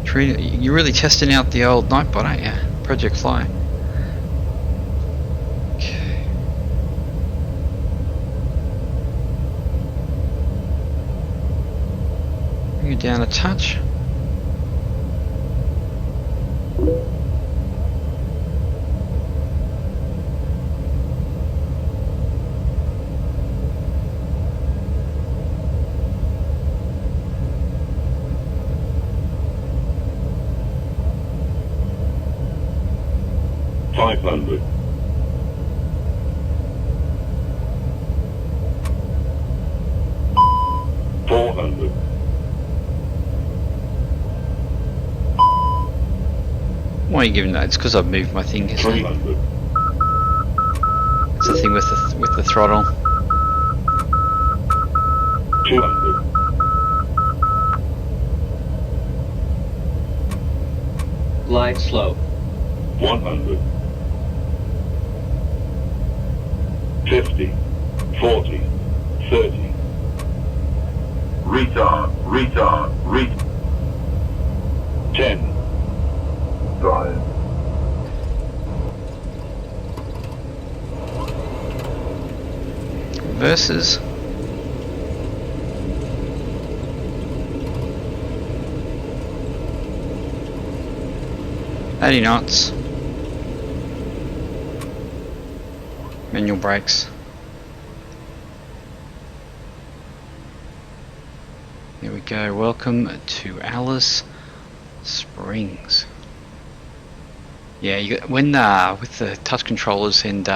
You're really testing out the old Nightbot, aren't you? Project Fly. Okay. Bring it down a touch. $500. $400. Why are you giving that? It's because I've moved my thing. Isn't it? 300. It's the thing with the throttle. 200. Glide slope. 100. 50. 40. 30. Retard. 10. 5. Versus. $80 knots. Manual brakes. There we go. Welcome to Alice Springs. Yeah, when with the touch controllers and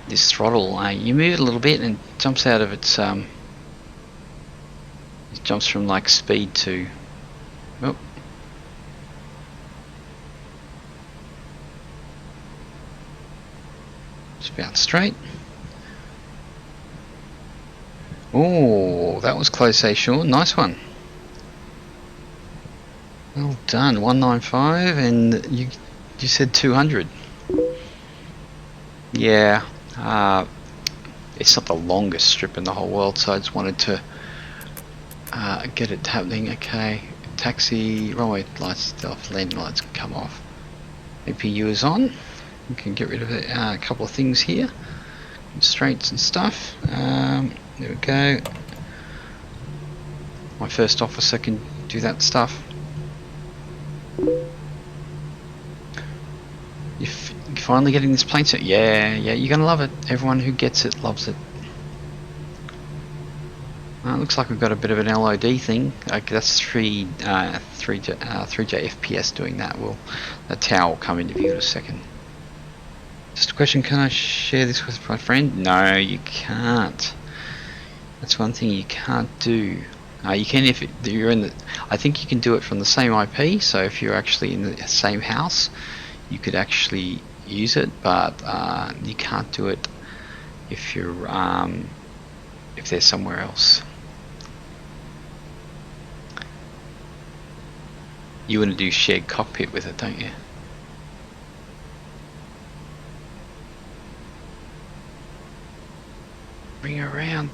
this throttle, you move it a little bit and it jumps out of its. It jumps from like speed to. Oh. Just about straight. Oh, that was close, eh, Sean? Nice one. Well done. 195, and you said 200. Yeah. It's not the longest strip in the whole world, so I just wanted to get it happening. Okay. Taxi. Runway lights off. Landing lights can come off. APU is on. We can get rid of a couple of things here, constraints and stuff. There we go. My first officer can do that stuff. You're finally getting this plane set. Yeah, you're gonna love it. Everyone who gets it loves it. Looks like we've got a bit of an LOD thing. Okay, that's 3J FPS doing that. The tower will come into view in a second. Just a question, can I share this with my friend? No, you can't. That's one thing you can't do. You can if you're in the. I think you can do it from the same IP. So if you're actually in the same house, you could actually use it, but you can't do it if you're if they're somewhere else. You want to do shared cockpit with it, don't you? Bring her around.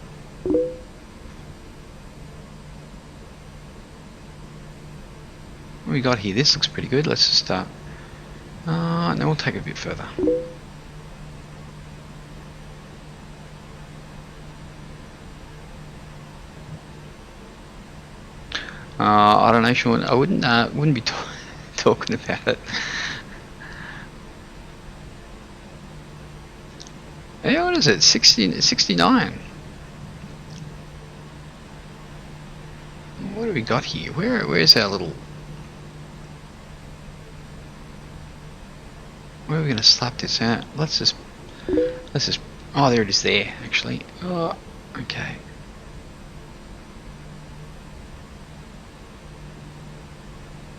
What we got here? This looks pretty good. Let's just start. No, we'll take it a bit further. I don't know, Sean. I wouldn't be talking about it. Yeah, what is it? 69. What do we got here? Where's our little... Where are we going to slap this out? Let's just... Oh, there it is there, actually. Oh, okay.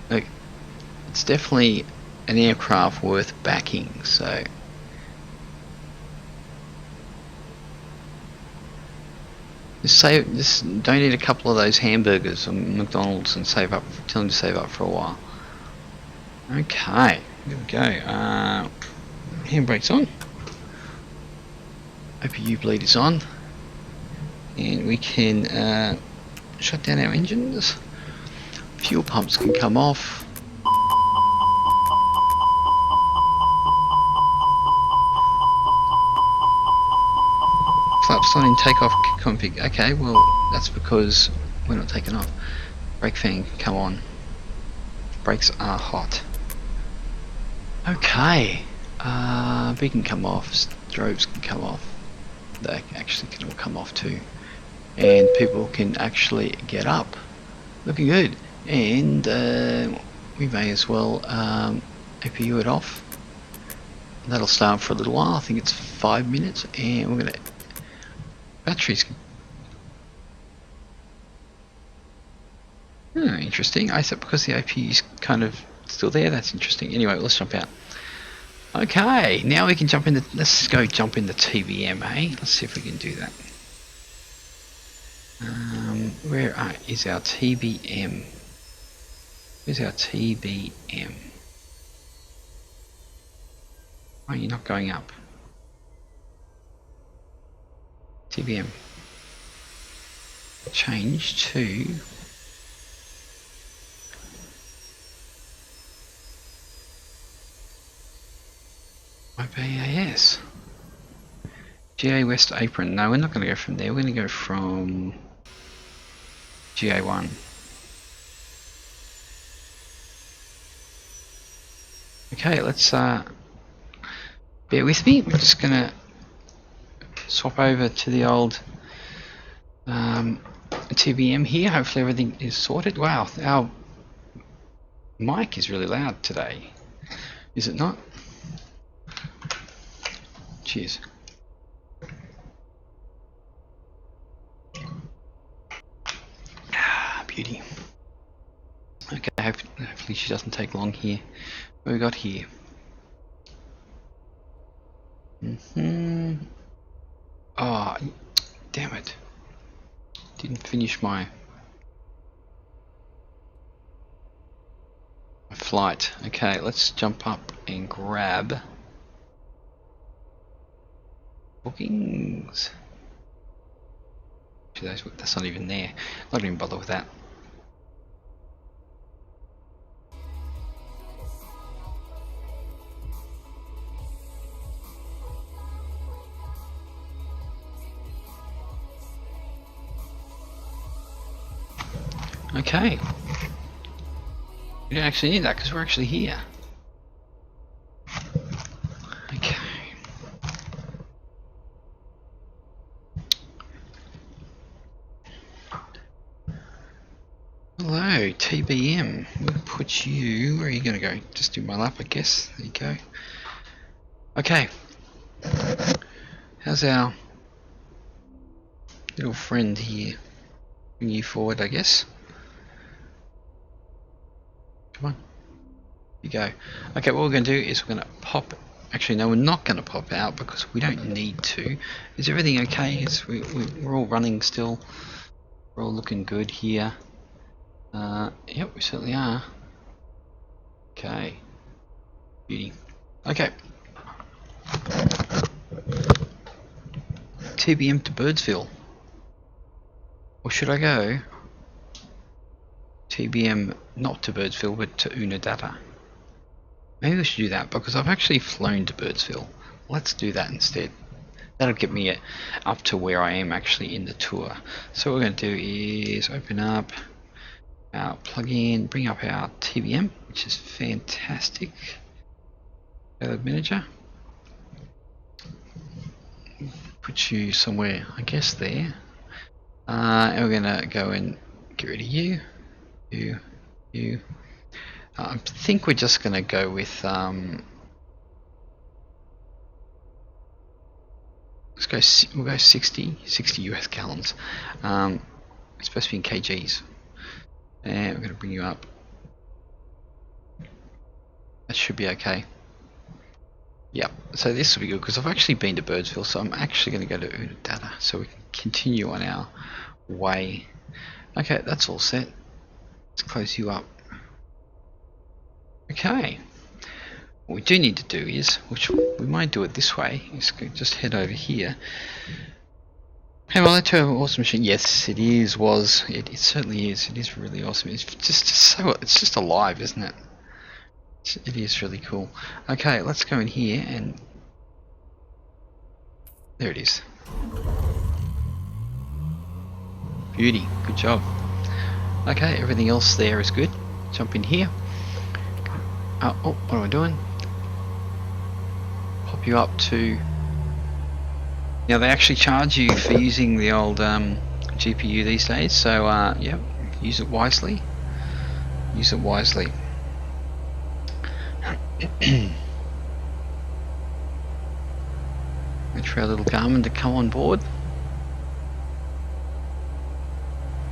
Look, it's definitely an aircraft worth backing, so... Just don't eat a couple of those hamburgers from McDonald's and save up. Tell them to save up for a while. Okay, here we go. Handbrake's on. OPU bleed is on, and we can shut down our engines. Fuel pumps can come off. Flaps on in takeoff config. Okay, well that's because we're not taking off. Brake fan can come on. Brakes are hot. Okay, beacon come off. Strobes can come off. They actually can all come off too, and people can actually get up. Looking good, and we may as well APU it off. That'll start for a little while. I think it's 5 minutes, and we're gonna. Batteries. Interesting. I said because the APU is kind of still there. That's interesting. Anyway, let's jump out. Okay, now we can jump into. Let's go jump in the TBM. Hey, let's see if we can do that. Where is our TBM? Where's our TBM? Why are you not going up? TBM. Change to YAYE-YBAS. GA West Apron. No, we're not going to go from there. We're going to go from GA1. Okay, let's bear with me. We're just going to swap over to the old TBM here. Hopefully everything is sorted. Wow, our mic is really loud today. Is it not? Cheers. Beauty. Okay, hopefully she doesn't take long here. What we got here? Oh, damn it. Didn't finish my flight. Okay, let's jump up and grab bookings. Actually, that's not even there. Not even bother with that. Okay. We don't actually need that because we're actually here. Okay. Hello, TBM. We'll put you. Where are you going to go? Just do my lap, I guess. There you go. Okay. How's our little friend here? Bring you forward, I guess. Come on. Here you go. Okay, what we're going to do is we're going to pop. Actually, no, we're not going to pop out because we don't need to. Is everything okay? We're all running still. We're all looking good here. Yep, we certainly are. Okay. Beauty. Okay. TBM to Birdsville. Or should I go TBM not to Birdsville but to Unadilla? Maybe we should do that because I've actually flown to Birdsville. Let's do that instead. That'll get me up to where I am actually in the tour. So what we're going to do is open up our plug-in, bring up our TBM, which is fantastic. Payload manager. put you somewhere, I guess there. And we're gonna go and get rid of you, you. I think we're just gonna go with we'll go 60 US gallons. It's supposed to be in kgs, and we're gonna bring you up. That should be okay. Yep, so this will be good because I've actually been to Birdsville, so I'm actually going to go to Unadata so we can continue on our way. Okay, that's all set. Let's close you up. Okay, what we do need to do is, which we might do it this way, is just head over here. Hey, well, that awesome machine. Yes, it is. It certainly is. It is really awesome. It's just alive, isn't it? It is really cool. Okay, let's go in here and there it is. Beauty, good job. Okay, everything else there is good. Jump in here. Oh, what am I doing? Pop you up to. Now they actually charge you for using the old GPU these days, so yeah, use it wisely. Use it wisely. Wait for our little Garmin to come on board.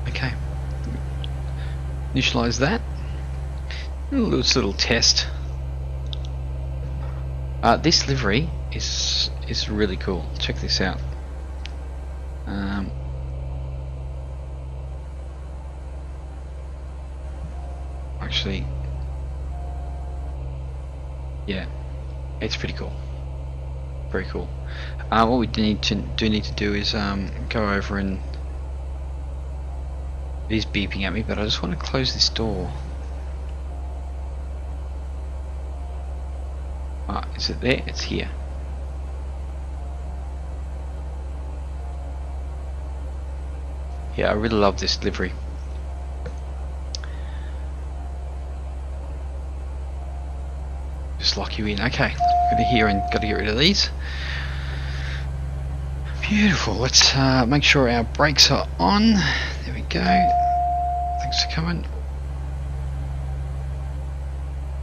Okay. Initialize that. Little test. This livery is really cool. Check this out. Actually. Yeah, it's pretty cool. Very cool. What we need to do is go over and it is beeping at me, but I just want to close this door. Is it there? It's here. Yeah, I really love this livery. Just lock you in. Okay, go to here and got to get rid of these. Beautiful. Let's make sure our brakes are on. There we go. Thanks for coming.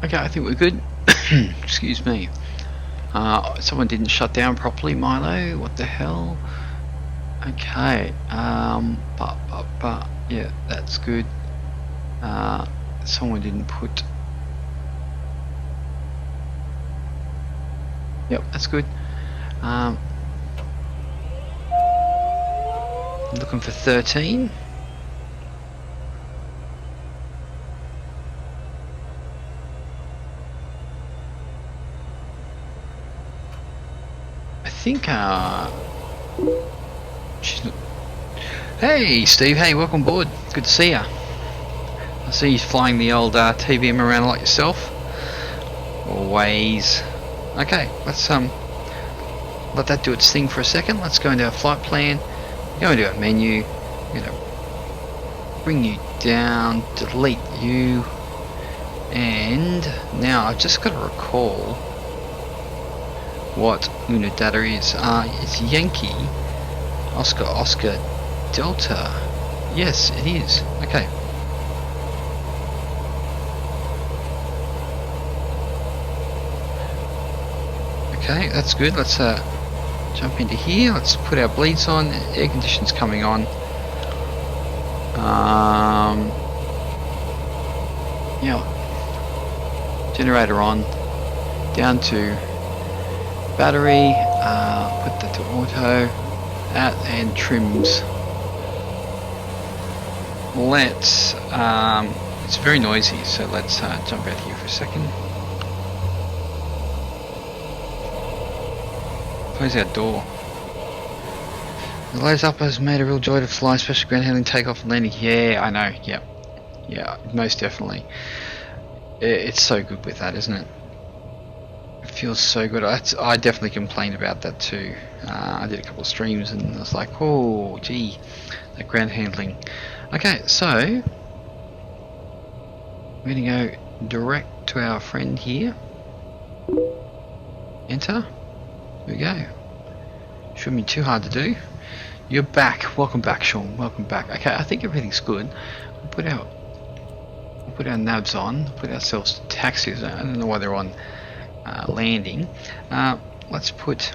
Okay, I think we're good. Excuse me. Someone didn't shut down properly, Milo. What the hell? Okay. But yeah, that's good. Someone didn't put. Yep, that's good. Looking for 13. I think she's not. Hey Steve, hey, welcome aboard. Good to see ya. I see you flying the old TBM around like yourself. Always. Okay, let's let that do its thing for a second. Let's go into our flight plan. Go into our menu. I'm gonna bring you down, delete you, and now I've just got to recall what Unadata is. It's Yankee Oscar Delta. Yes, it is. Okay. Okay, that's good. Let's jump into here. Let's put our bleeds on. Air conditioning's coming on. Yeah. Generator on. Down to battery. Put that to auto. That and trims. Let's. It's very noisy, so let's jump out here for a second. Close our door. The layers up has made a real joy to fly, especially ground handling, takeoff and landing. Yeah, I know. Yep. Yeah, most definitely. It's so good with that, isn't it? It feels so good. I definitely complained about that too. I did a couple of streams and I was like, oh, gee, that ground handling. Okay, so I'm going to go direct to our friend here. Enter. There we go. Shouldn't be too hard to do. You're back. Welcome back, Sean. Welcome back. Okay, I think everything's good. We'll put our navs on. Put ourselves to taxis. I don't know why they're on landing. Let's put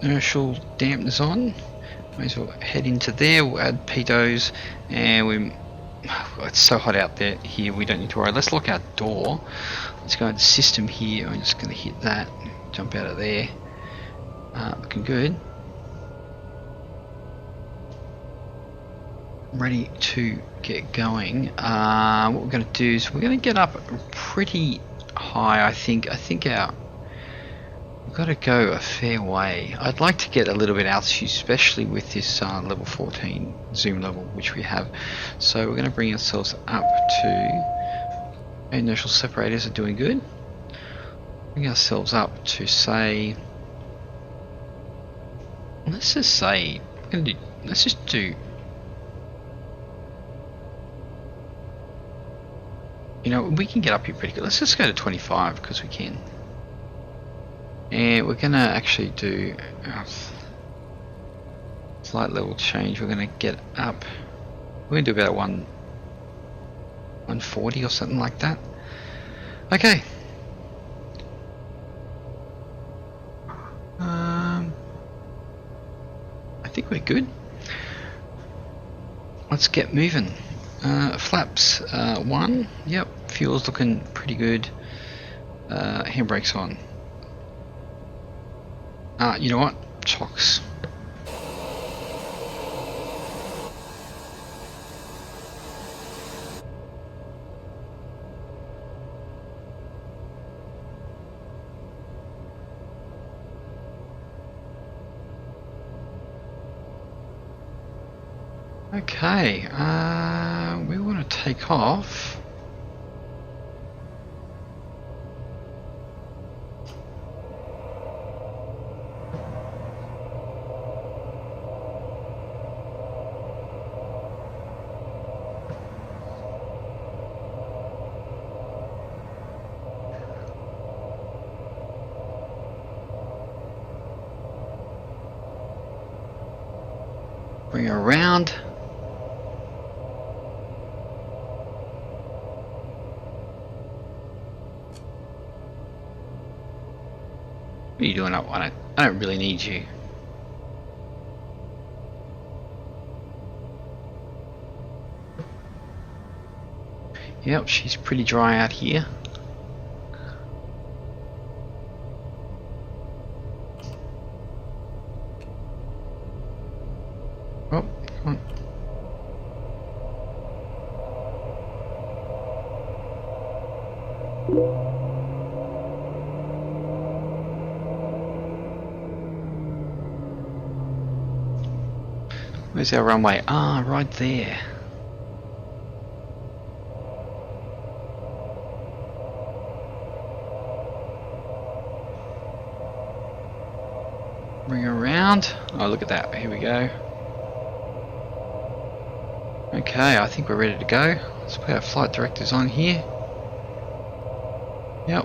inertial dampeners on. May as well head into there. We'll add pitos, and it's so hot out there. Here we don't need to worry. Let's lock our door. Let's go into system here. I'm just going to hit that. Jump out of there. Looking good. Ready to get going. What we're going to do is we're going to get up pretty high. I think we've got to go a fair way. I'd like to get a little bit altitude, especially with this level 14 zoom level which we have. So we're going to bring ourselves up to inertial separators are doing good. Bring ourselves up to say, let's just say let's just do, you know, we can get up here pretty good. Let's just go to 25 because we can. And we're going to actually do a slight level change. We're going to get up. We're going to do about 140 or something like that. Okay. I think we're good. Let's get moving. Flaps 1. Yep. Fuel's looking pretty good. Handbrakes on. You know what? Chocks. Okay, we want to take off. Bring her around. What are you doing up? I don't really need you. Yep, she's pretty dry out here. Oh, come on. Where's our runway? Ah, right there. Bring her around. Oh, look at that. Here we go. Okay, I think we're ready to go. Let's put our flight directives on here. Yep.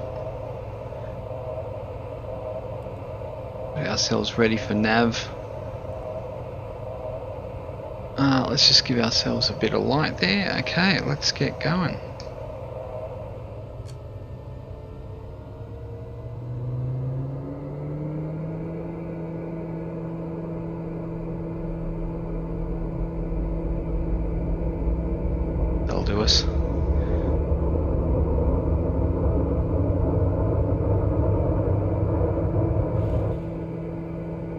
Get ourselves ready for nav. Let's just give ourselves a bit of light there. Okay, let's get going. That'll do us.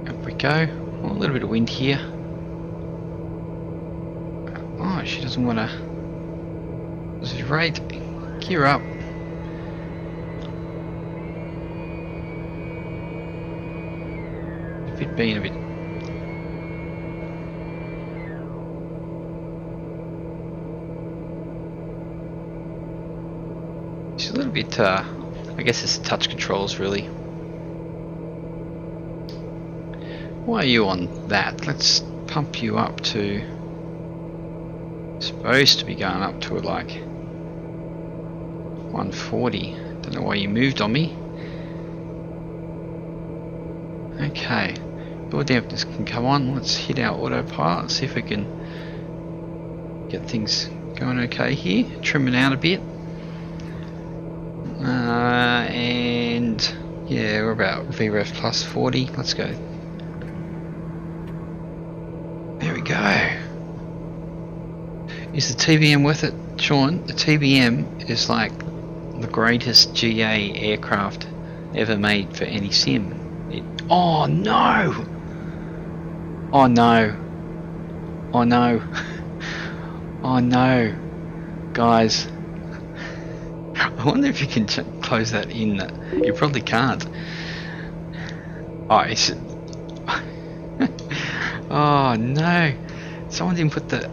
Up we go. Oh, a little bit of wind here. Oh, she doesn't want to. This is right. Gear up. If it being a bit. She's a little bit. I guess it's the touch controls, really. Why are you on that? Let's pump you up to. Supposed to be going up to like 140. Don't know why you moved on me. Okay, Door dampers can come on. Let's hit our autopilot, see if we can get things going okay here. Trimming out a bit. And yeah, we're about VREF plus 40. Let's go. There we go. Is the TBM worth it, Sean? The TBM is like the greatest GA aircraft ever made for any sim. Oh no! Oh no! Oh no! Oh no! Guys, I wonder if you can close that in. You probably can't. Oh, it's oh no! Someone didn't put the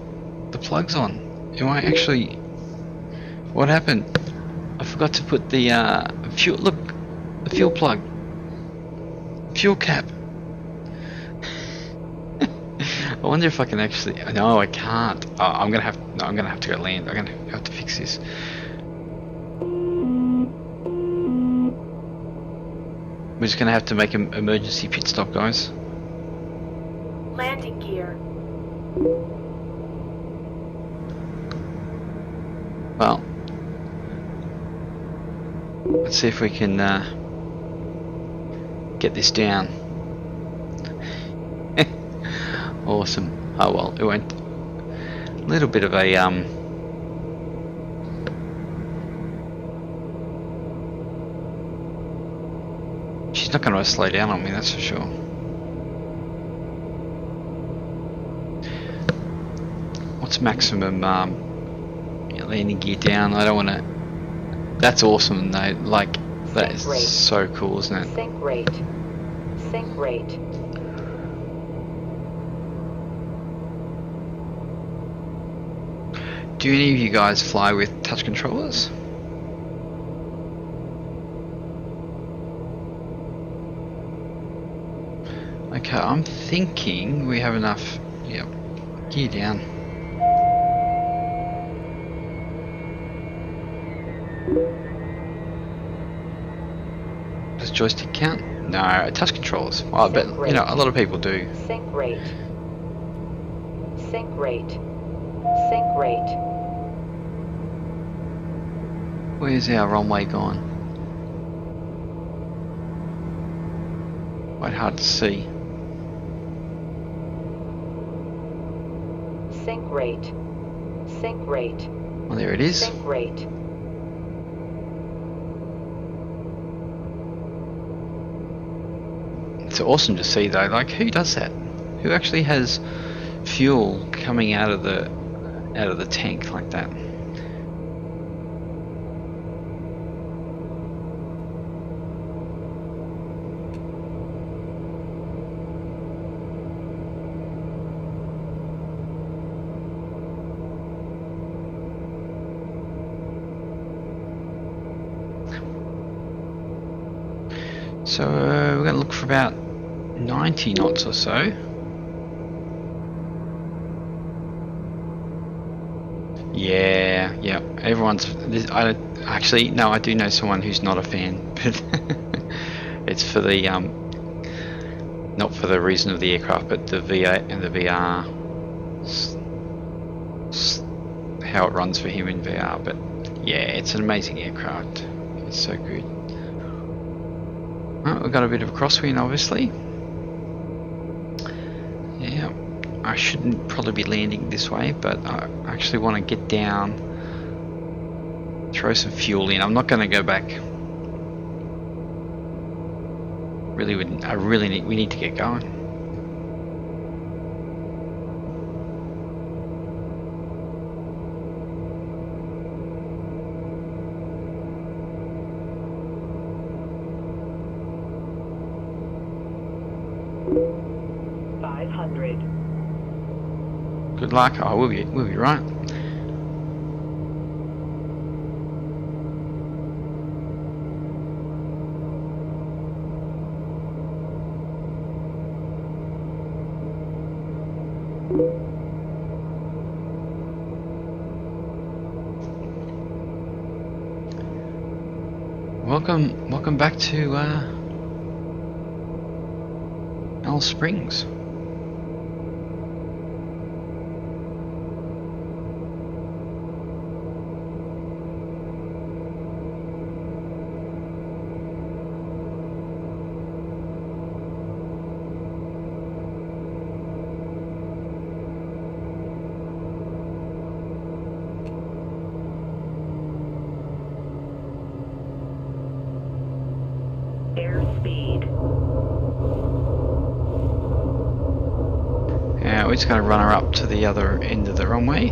plugs on. Am I actually? What happened? I forgot to put the fuel. Look, the fuel plug, fuel cap. I wonder if I can actually. No, I can't. Oh, I'm gonna have. No, I'm gonna have to go land. I'm gonna have to fix this. We're just gonna have to make an emergency pit stop, guys. Landing gear. Well, let's see if we can get this down. Awesome. Oh well, it went a little bit of a she's not going to slow down on me, that's for sure. What's maximum landing gear down? I don't want to. That's awesome though. Like that is so cool, isn't it? Sync rate. Sync rate. Do any of you guys fly with touch controllers? Okay, I'm thinking we have enough. Yep, gear down. Does joystick count? No, touch controllers. Well, I bet you know a lot of people do. Sync rate. Sync rate. Sync rate. Where's our runway gone? Quite hard to see. Sync rate. Sync rate. Well, there it is. Sync rate. It's awesome to see though. Like, who does that? Who actually has fuel coming out of the tank like that? So we're going to look for about 90 knots or so. Yeah. Everyone's. Actually, no. I do know someone who's not a fan, but it's for the not for the reason of the aircraft, but the VA and the VR, how it runs for him in VR. But yeah, it's an amazing aircraft. It's so good. We've got a bit of a crosswind, obviously. Yeah, I shouldn't probably be landing this way, but I actually want to get down, throw some fuel in. I'm not going to go back. We need to get going. Good luck. Oh, we'll be right. Welcome back to Alice Springs. Airspeed. We're just going to run her up to the other end of the runway.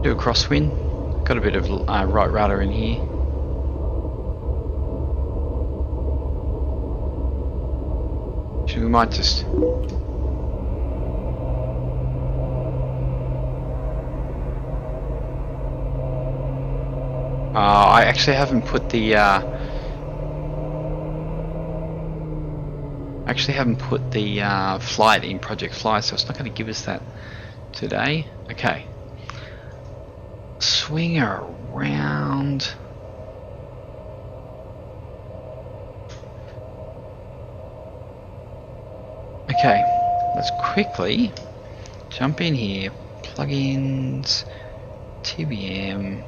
Do a crosswind. Got a bit of right rudder in here. So we might just... I actually haven't put the flight in Project Fly, so it's not going to give us that today. Okay. Swing her around. Okay, let's quickly jump in here. Plugins, TBM,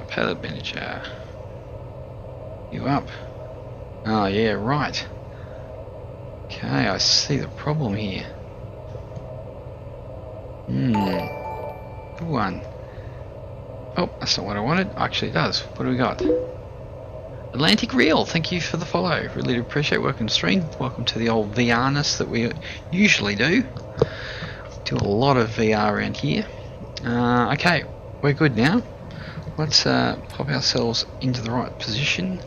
payload manager. You up? Oh yeah, right. Okay, I see the problem here. Good one. Oh, that's not what I wanted. Actually, it does. What do we got? Atlantic Real, thank you for the follow. Really do appreciate working the stream. Welcome to the old VR-ness that we usually do. Do a lot of VR around here. Okay, we're good now. Let's pop ourselves into the right position.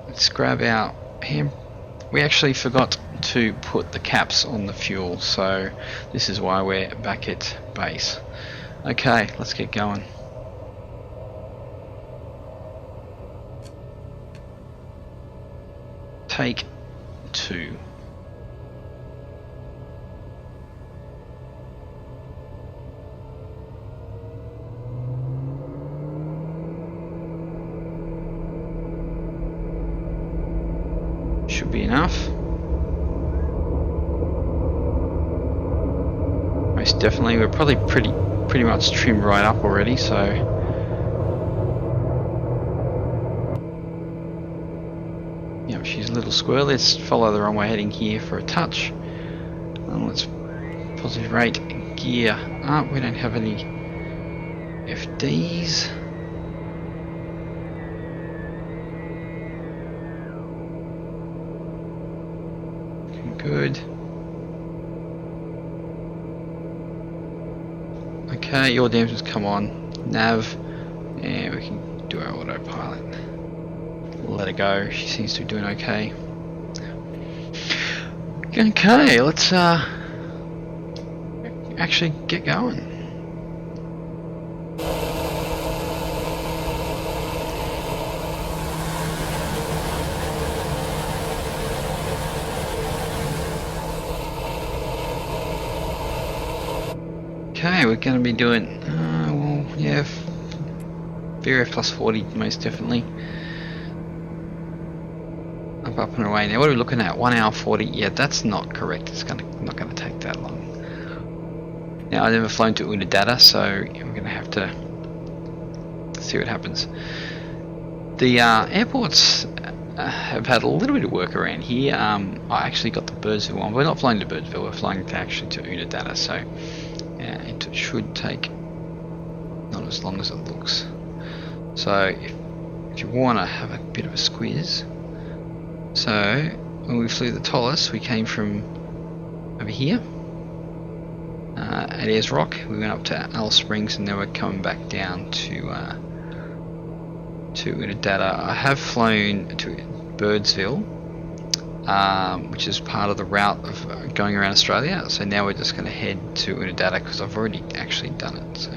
Let's grab our hand. We actually forgot to put the caps on the fuel, so this is why we're back at base. Okay, let's get going. Take 2. Should be enough. Most definitely. We're probably pretty much trimmed right up already, so yep, she's a little squirrel. Let's follow the runway heading here for a touch. Let's positive rate gear up. We don't have any FDs. Good. Okay, your dampers come on. Nav. And we can do our autopilot. Let her go. She seems to be doing okay. Okay, let's actually get going. Okay, we're going to be doing, well, yeah, VRF plus 40 most definitely. Up and away. Now what are we looking at? 1 hour 40. Yeah, that's not correct. It's not going to take that long. Now I've never flown to Unadata, so we're going to have to see what happens. The airports have had a little bit of work around here. I actually got the Birdsville one. We're not flying to Birdsville. We're flying to Unadata, so it should take not as long as it looks. So if you want to have a bit of a squeeze. So when we flew the ToliSS, we came from over here at Ayers Rock. We went up to Alice Springs, and then we're coming back down to Unadata. I have flown to Birdsville, which is part of the route of going around Australia. So now we're just going to head to Unadata because I've already actually done it.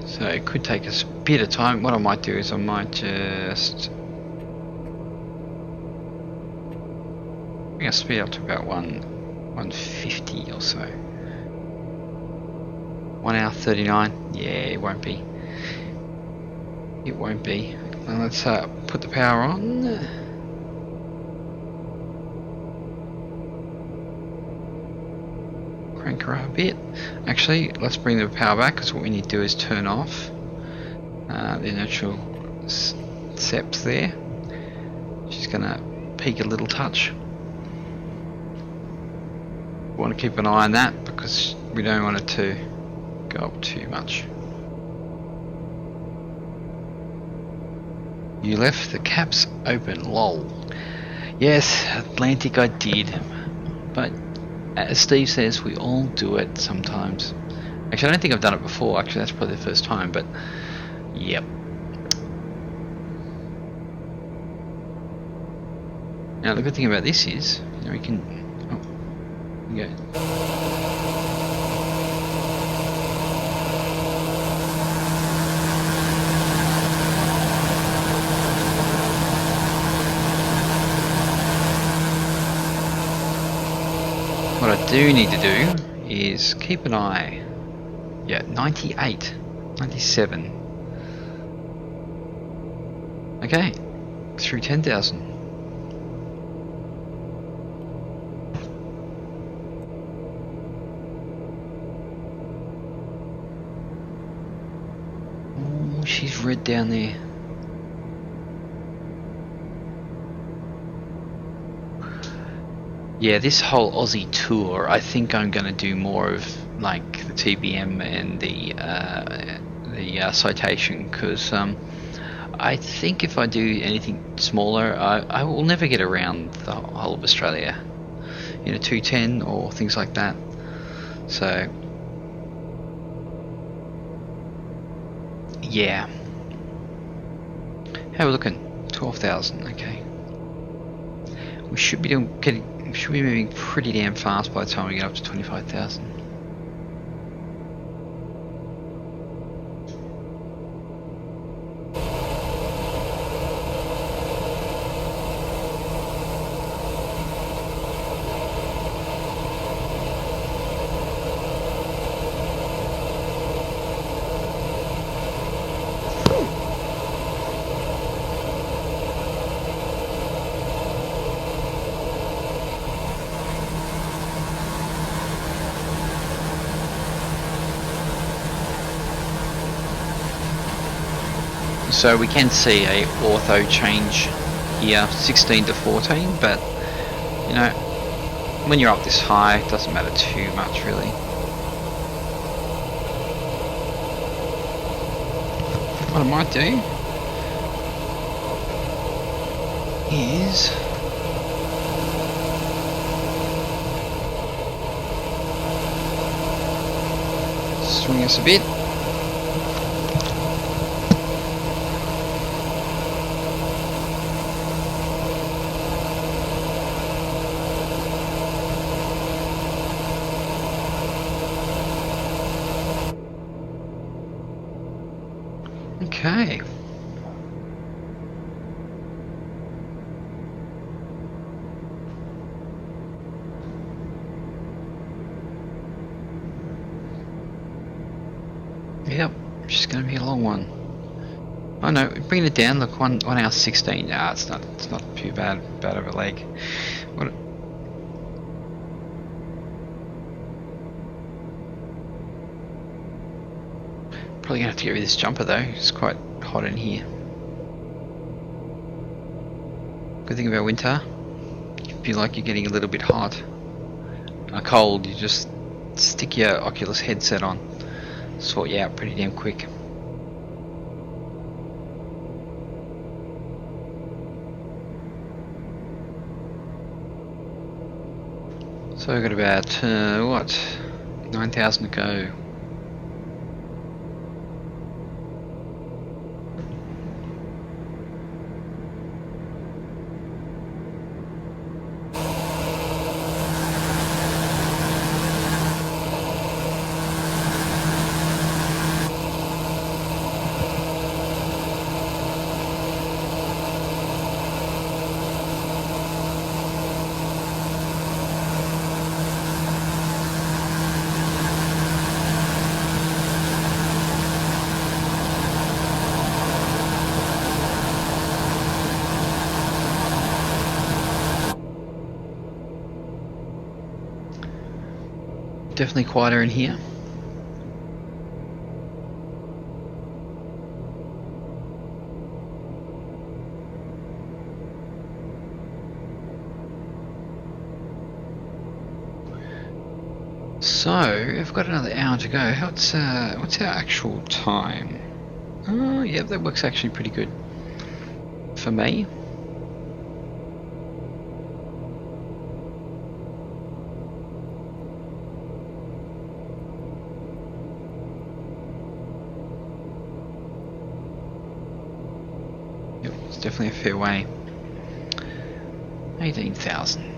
So it could take us a bit of time. What I might do is I might just Bring our speed up to about 150 or so. 1 hour 39. Yeah, it won't be. It won't be. Now let's put the power on. Crank her up a bit. Actually, let's bring the power back, because what we need to do is turn off the inertial seps there. She's going to peak a little touch. We want to keep an eye on that because we don't want it to go up too much. You left the caps open, lol. Yes, Atlantic I did. But as Steve says, we all do it sometimes. Actually, I don't think I've done it before. Actually, that's probably the first time, but yep. Now, the good thing about this is, you know, we can... Oh, there you go. What I do need to do is keep an eye. Yeah, 98, 97. Okay, through 10,000. Oh, she's red down there. Yeah, this whole Aussie tour, I think I'm going to do more of like the TBM and the citation, because I think if I do anything smaller, I will never get around the whole of Australia in a 210 or things like that. So yeah, how are we looking? 12,000. Okay, we should be moving pretty damn fast by the time we get up to 25,000. So we can see a ortho change here, 16 to 14, but you know, when you're up this high, it doesn't matter too much really. What I might do is swing us a bit. Okay. Yep, just going to be a long one. Oh no, bring it down. Look, 1 hour 16. Nah, it's not too bad of a leg. What? Probably gonna have to get rid of this jumper though. It's quite hot in here. Good thing about winter, you feel like you're getting a little bit hot. Cold, you just stick your Oculus headset on. Sort you out pretty damn quick. So we've got about what, 9,000 to go. definitely quieter in here. So we've got another hour to go. What's our actual time? Oh, yeah, that works actually pretty good for me. Yep, it's definitely a fair way. 18,000.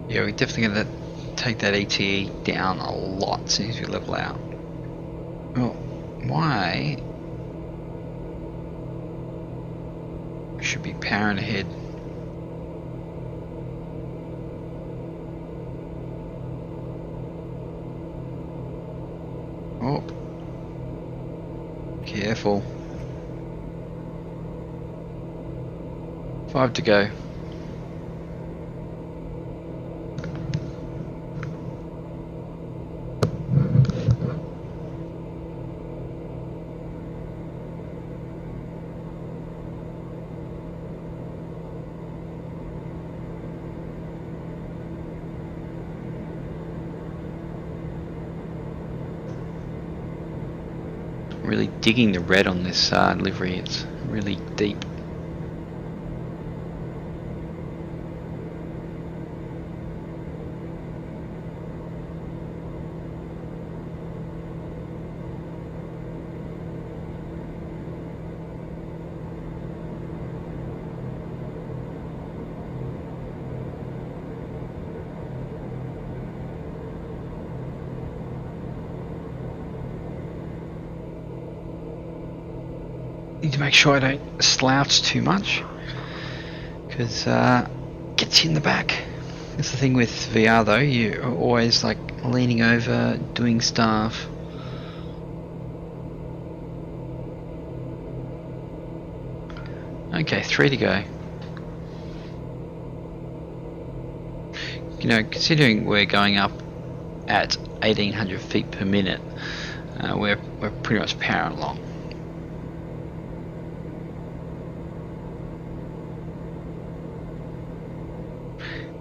Yeah, we're definitely going to take that ETE down a lot as soon as we level out. Well, why? We should be powering ahead. Oh, careful. 5 to go. Really digging the red on this livery, it's really deep. Need to make sure I don't slouch too much, because gets you in the back. That's the thing with VR though, you're always like leaning over, doing stuff. Okay, 3 to go. You know, considering we're going up at 1800 feet per minute, we're pretty much powering along.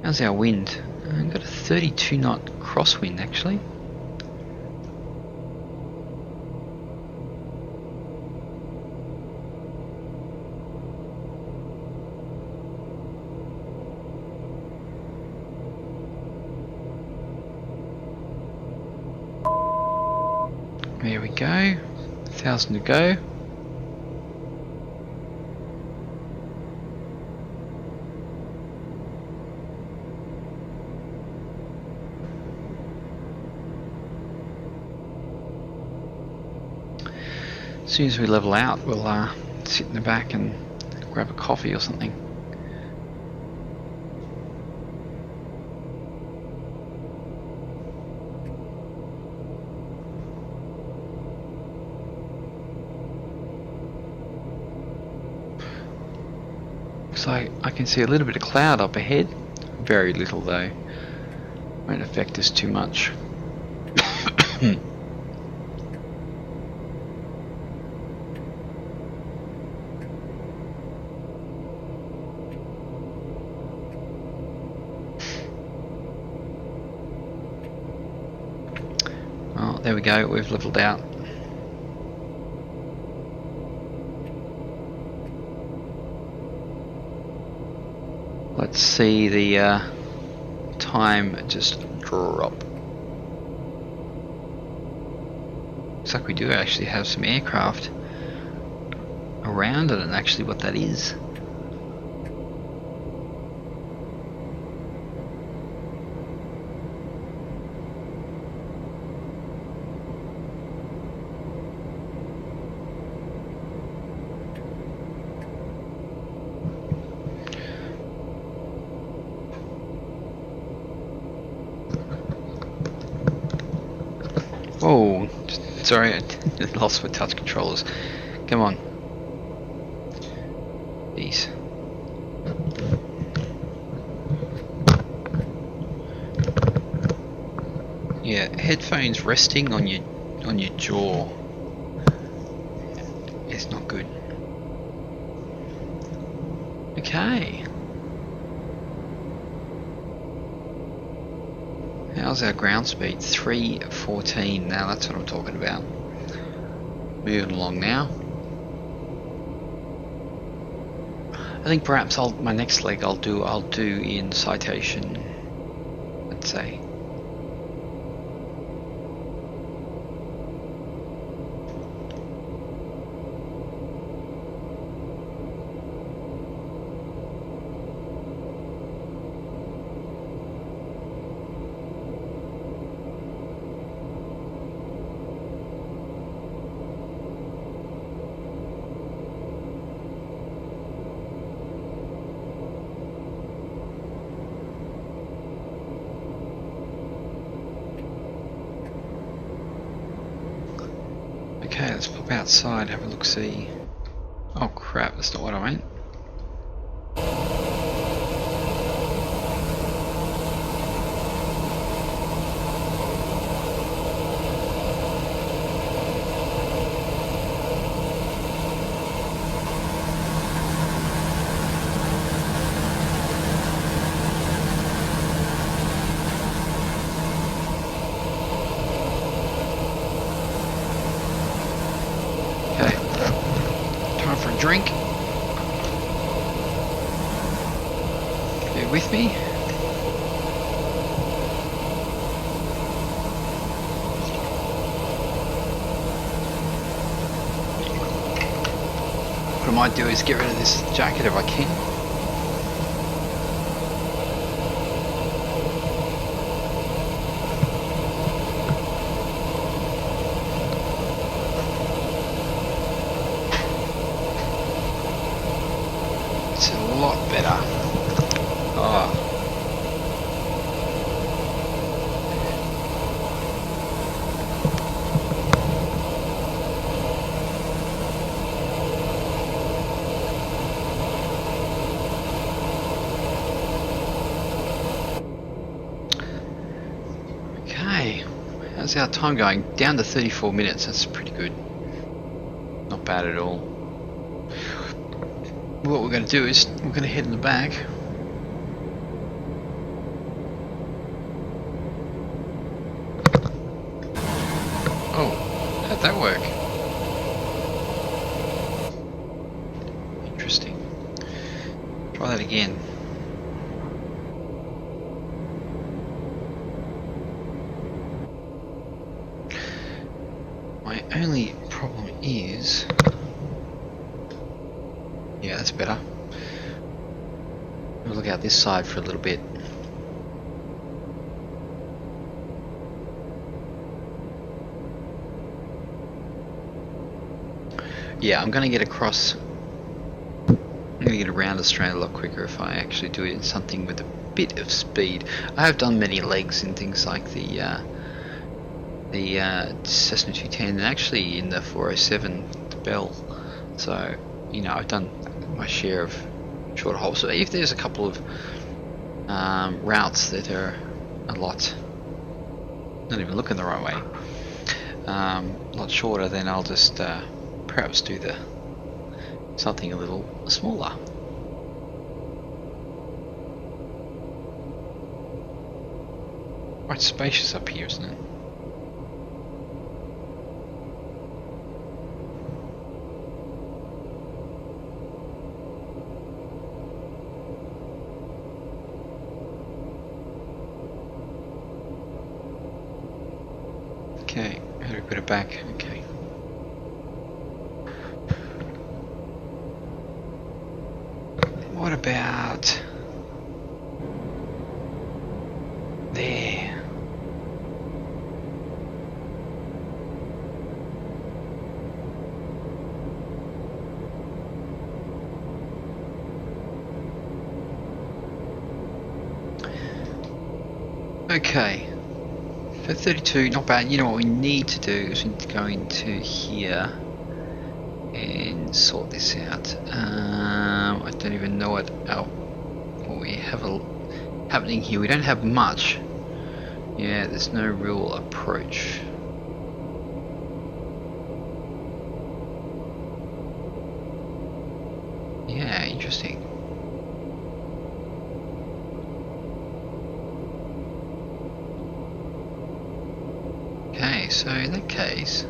How's our wind? I've got a 32 knot crosswind actually. There we go. 1,000 to go. As soon as we level out, we'll sit in the back and grab a coffee or something. Looks like I can see a little bit of cloud up ahead. Very little though. Won't affect us too much. Oh, there we go, we've leveled out. Let's see the time just drop. Looks like we do actually have some aircraft around it, and actually what that is. Whoa, sorry, I lost my touch controllers. Come on. Jeez. Yeah, headphones resting on your jaw is not good. Okay. How's our ground speed? 314. Now that's what I'm talking about. Moving along now. I think perhaps my next leg I'll do in citation, let's say. Okay, let's pop outside, have a look-see. Oh crap, that's not what I meant. Drink. Bear with me. What I might do is get rid of this jacket if I can. How's our time going? Down to 34 minutes, that's pretty good. Not bad at all. What we're going to do is, we're going to head in the back. Oh, how'd that work? Interesting. Try that again. My only problem is... yeah, that's better. We'll look out this side for a little bit. Yeah, I'm going to get across... I'm going to get around Australia a lot quicker if I actually do it in something with a bit of speed. I have done many legs in things like the Cessna 210 and actually in the 407, the Bell. So, you know, I've done my share of shorter holes. So if there's a couple of routes that are a lot, not even looking the right way, a lot shorter, then I'll just perhaps do something a little smaller. Quite spacious up here, isn't it? Okay, how do we put it back? Okay. What about there? Okay. So 32, not bad. You know what we need to do is we need to go into here and sort this out. I don't even know what we have happening here. We don't have much. Yeah, there's no real approach. Yeah, interesting. Okay, so in that case,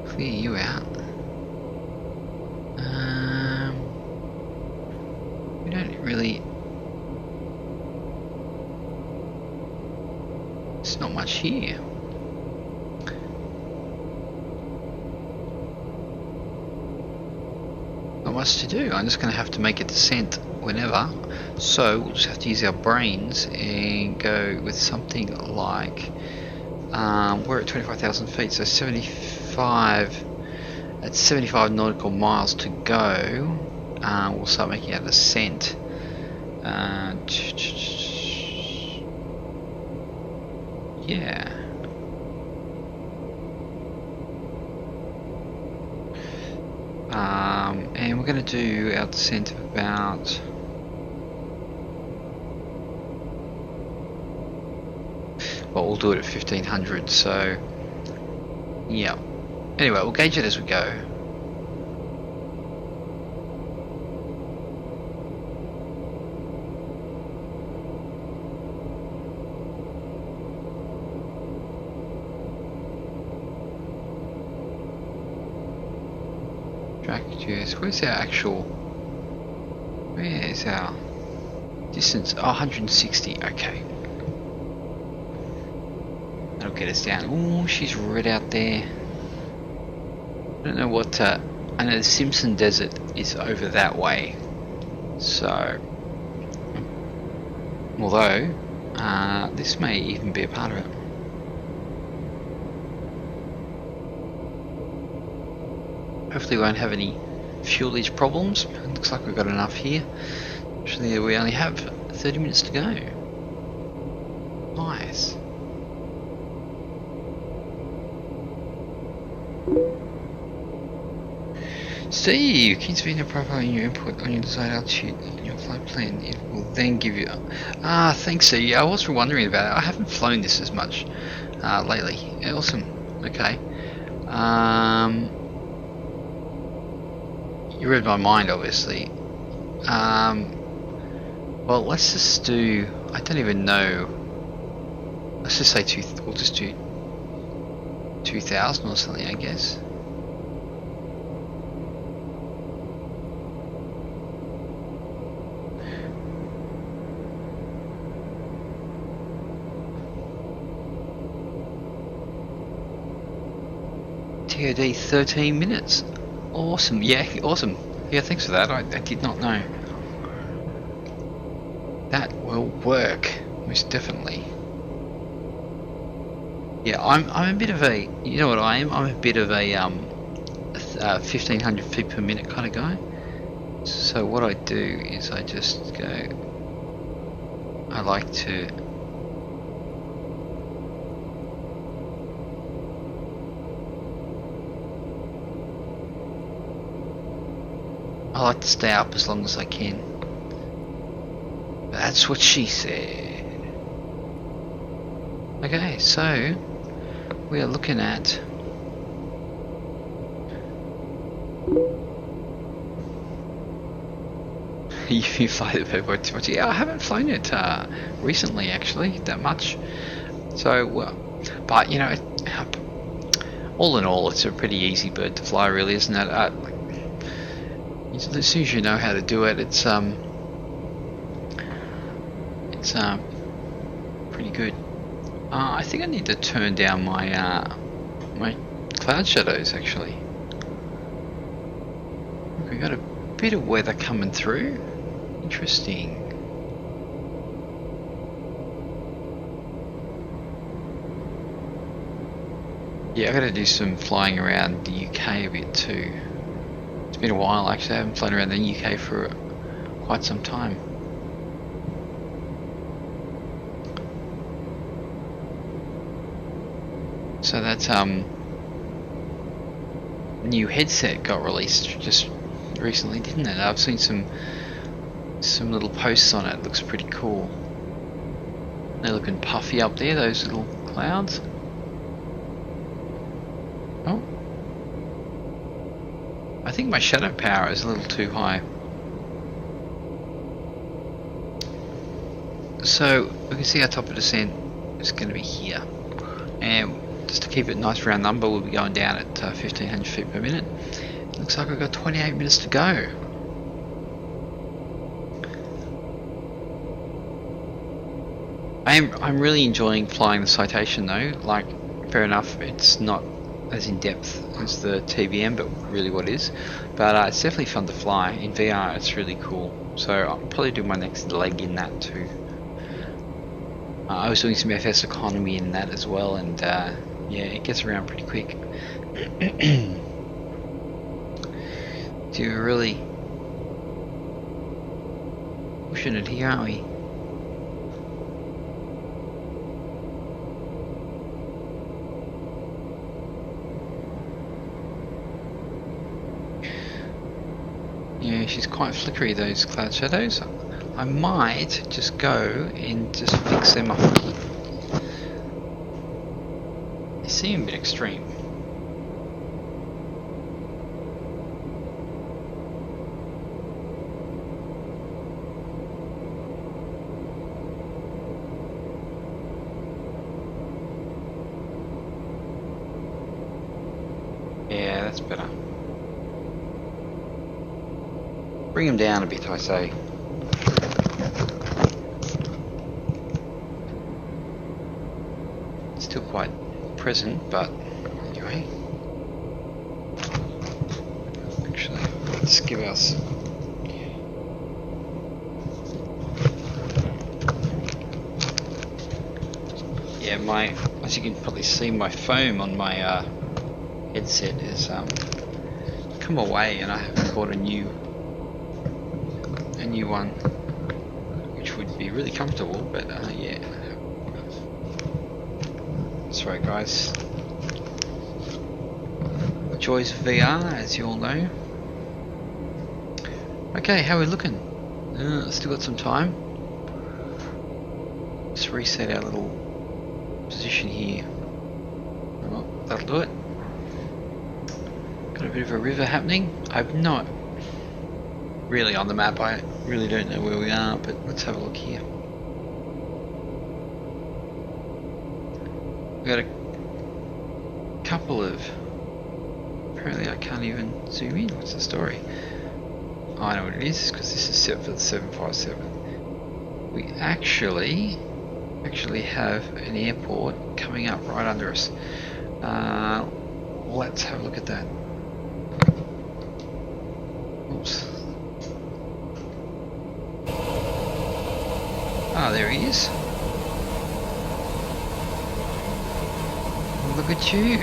clear you out. We don't really. There's not much here. Not much to do. I'm just going to have to make a descent whenever. So we'll just have to use our brains and go with something like. We're at 25,000 feet, so 75. At 75 nautical miles to go. We'll start making our descent. Yeah. And we're going to do our descent of about. Well, we'll do it at 1500. So, yeah. Anyway, we'll gauge it as we go. Where's our actual? Where's our distance? Oh, 160. Okay, that'll get us down. Oh, she's red out there. I don't know what. I know the Simpson Desert is over that way. So, although this may even be a part of it. Hopefully, we won't have any fuelage problems. It looks like we've got enough here. Actually, we only have 30 minutes to go. Nice. Steve, keen to be in your profile and your input on your desired altitude in your flight plan. It will then give you. Thanks, Steve. I was wondering about it. I haven't flown this as much lately. Awesome. Okay. You read my mind, obviously. Well, let's just do. I don't even know. Let's just say we'll just do 2,000 or something, I guess. TOD 13 minutes. Awesome. Yeah, awesome. Yeah, thanks for that. I did not know. That will work, most definitely. Yeah, I'm a bit of a. You know what I am? I'm a bit of a 1,500 feet per minute kind of guy. So what I do is I just go. I like to. I like to stay up as long as I can. That's what she said. Okay, so we are looking at you fly the paperboard too much. Yeah, I haven't flown it recently, actually, that much. So, but you know, all in all, it's a pretty easy bird to fly, really, isn't it? As soon as you know how to do it, it's pretty good. I think I need to turn down my my cloud shadows, actually. We got a bit of weather coming through. Interesting. Yeah, I got to do some flying around the UK a bit too. It's been a while, actually. I haven't flown around the UK for quite some time. So that's new headset got released just recently, didn't it? I've seen some little posts on it. Looks pretty cool. They're looking puffy up there, those little clouds. Oh, I think my shadow power is a little too high. So we can see our top of descent is going to be here, and just to keep it a nice round number, we'll be going down at 1500 feet per minute. It looks like we've got 28 minutes to go. I'm really enjoying flying the Citation though. Like, fair enough, it's not as in depth as the TBM, but really what is. But it's definitely fun to fly. In VR, it's really cool. So I'll probably do my next leg in that too. I was doing some FS economy in that as well, and yeah, it gets around pretty quick. So we're really pushing it here, aren't we? Yeah, she's quite flickery, those cloud shadows. I might just go and just fix them up. They seem a bit extreme. Yeah, that's better. Bring them down a bit, I say. Still quite present, but anyway. Actually, let's give us. Yeah, as you can probably see, my foam on my headset is come away, and I have bought a new one, which would be really comfortable. But yeah. That's right, guys. The joys of VR, as you all know. Okay, how are we looking? Still got some time. Let's reset our little position here. Oh, that'll do it. Got a bit of a river happening. I'm not really on the map. I really don't know where we are, but let's have a look here. We've got a couple of... Apparently I can't even zoom in. What's the story? Oh, I know what it is, because this is set for the 757. We actually have an airport coming up right under us. Let's have a look at that. Oops. Ah, there he is. Look at you.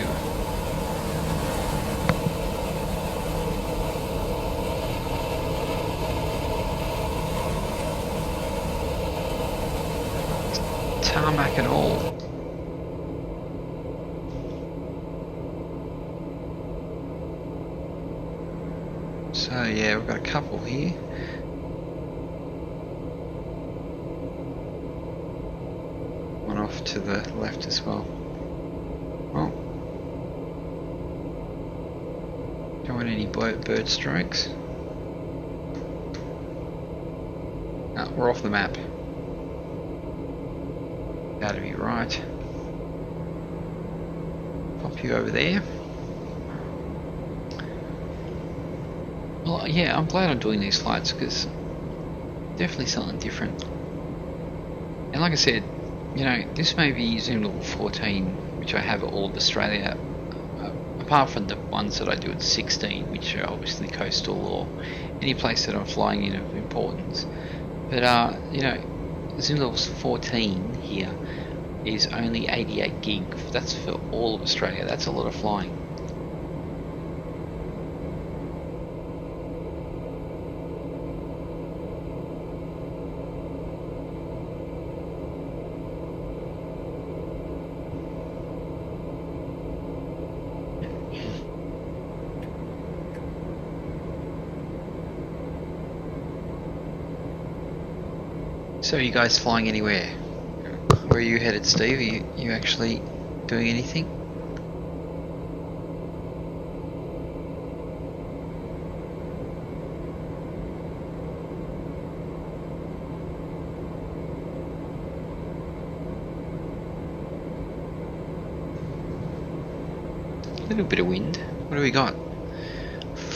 Tarmac and all. So yeah, we've got a couple here. One off to the left as well. Well, don't want any bird strikes. No, we're off the map. That'd be right. Pop you over there. Well, yeah, I'm glad I'm doing these flights because definitely something different. And like I said, you know, this may be Zoom Level 14, which I have at all of Australia, apart from the ones that I do at 16, which are obviously coastal or any place that I'm flying in of importance. But you know, Zoom Level 14 here is only 88 gig. That's for all of Australia. That's a lot of flying. So are you guys flying anywhere? Where are you headed, Steve? Are you actually doing anything? A little bit of wind. What do we got?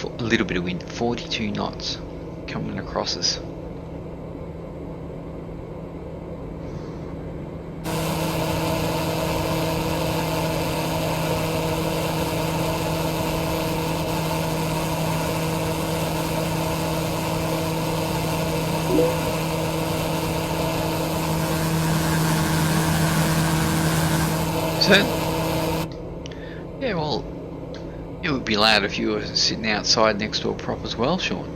A little bit of wind. 42 knots coming across us. So, yeah, well, it would be loud if you were sitting outside next to a prop as well, Sean.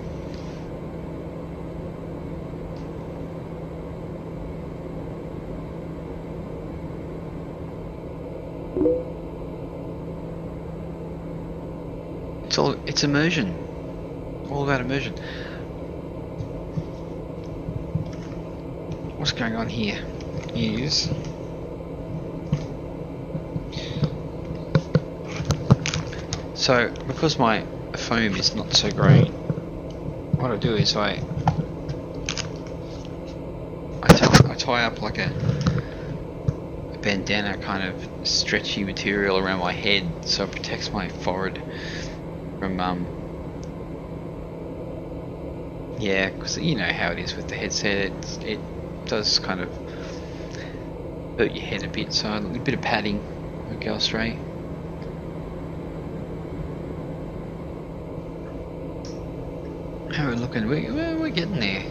It's immersion. All about immersion. What's going on here is so because my foam is not so great, what I do is I tie up like a bandana kind of stretchy material around my head so it protects my forehead from yeah, because you know how it is with the headset, it does kind of hurt your head a bit, so a little bit of padding would go straight. How are we looking? We're getting there.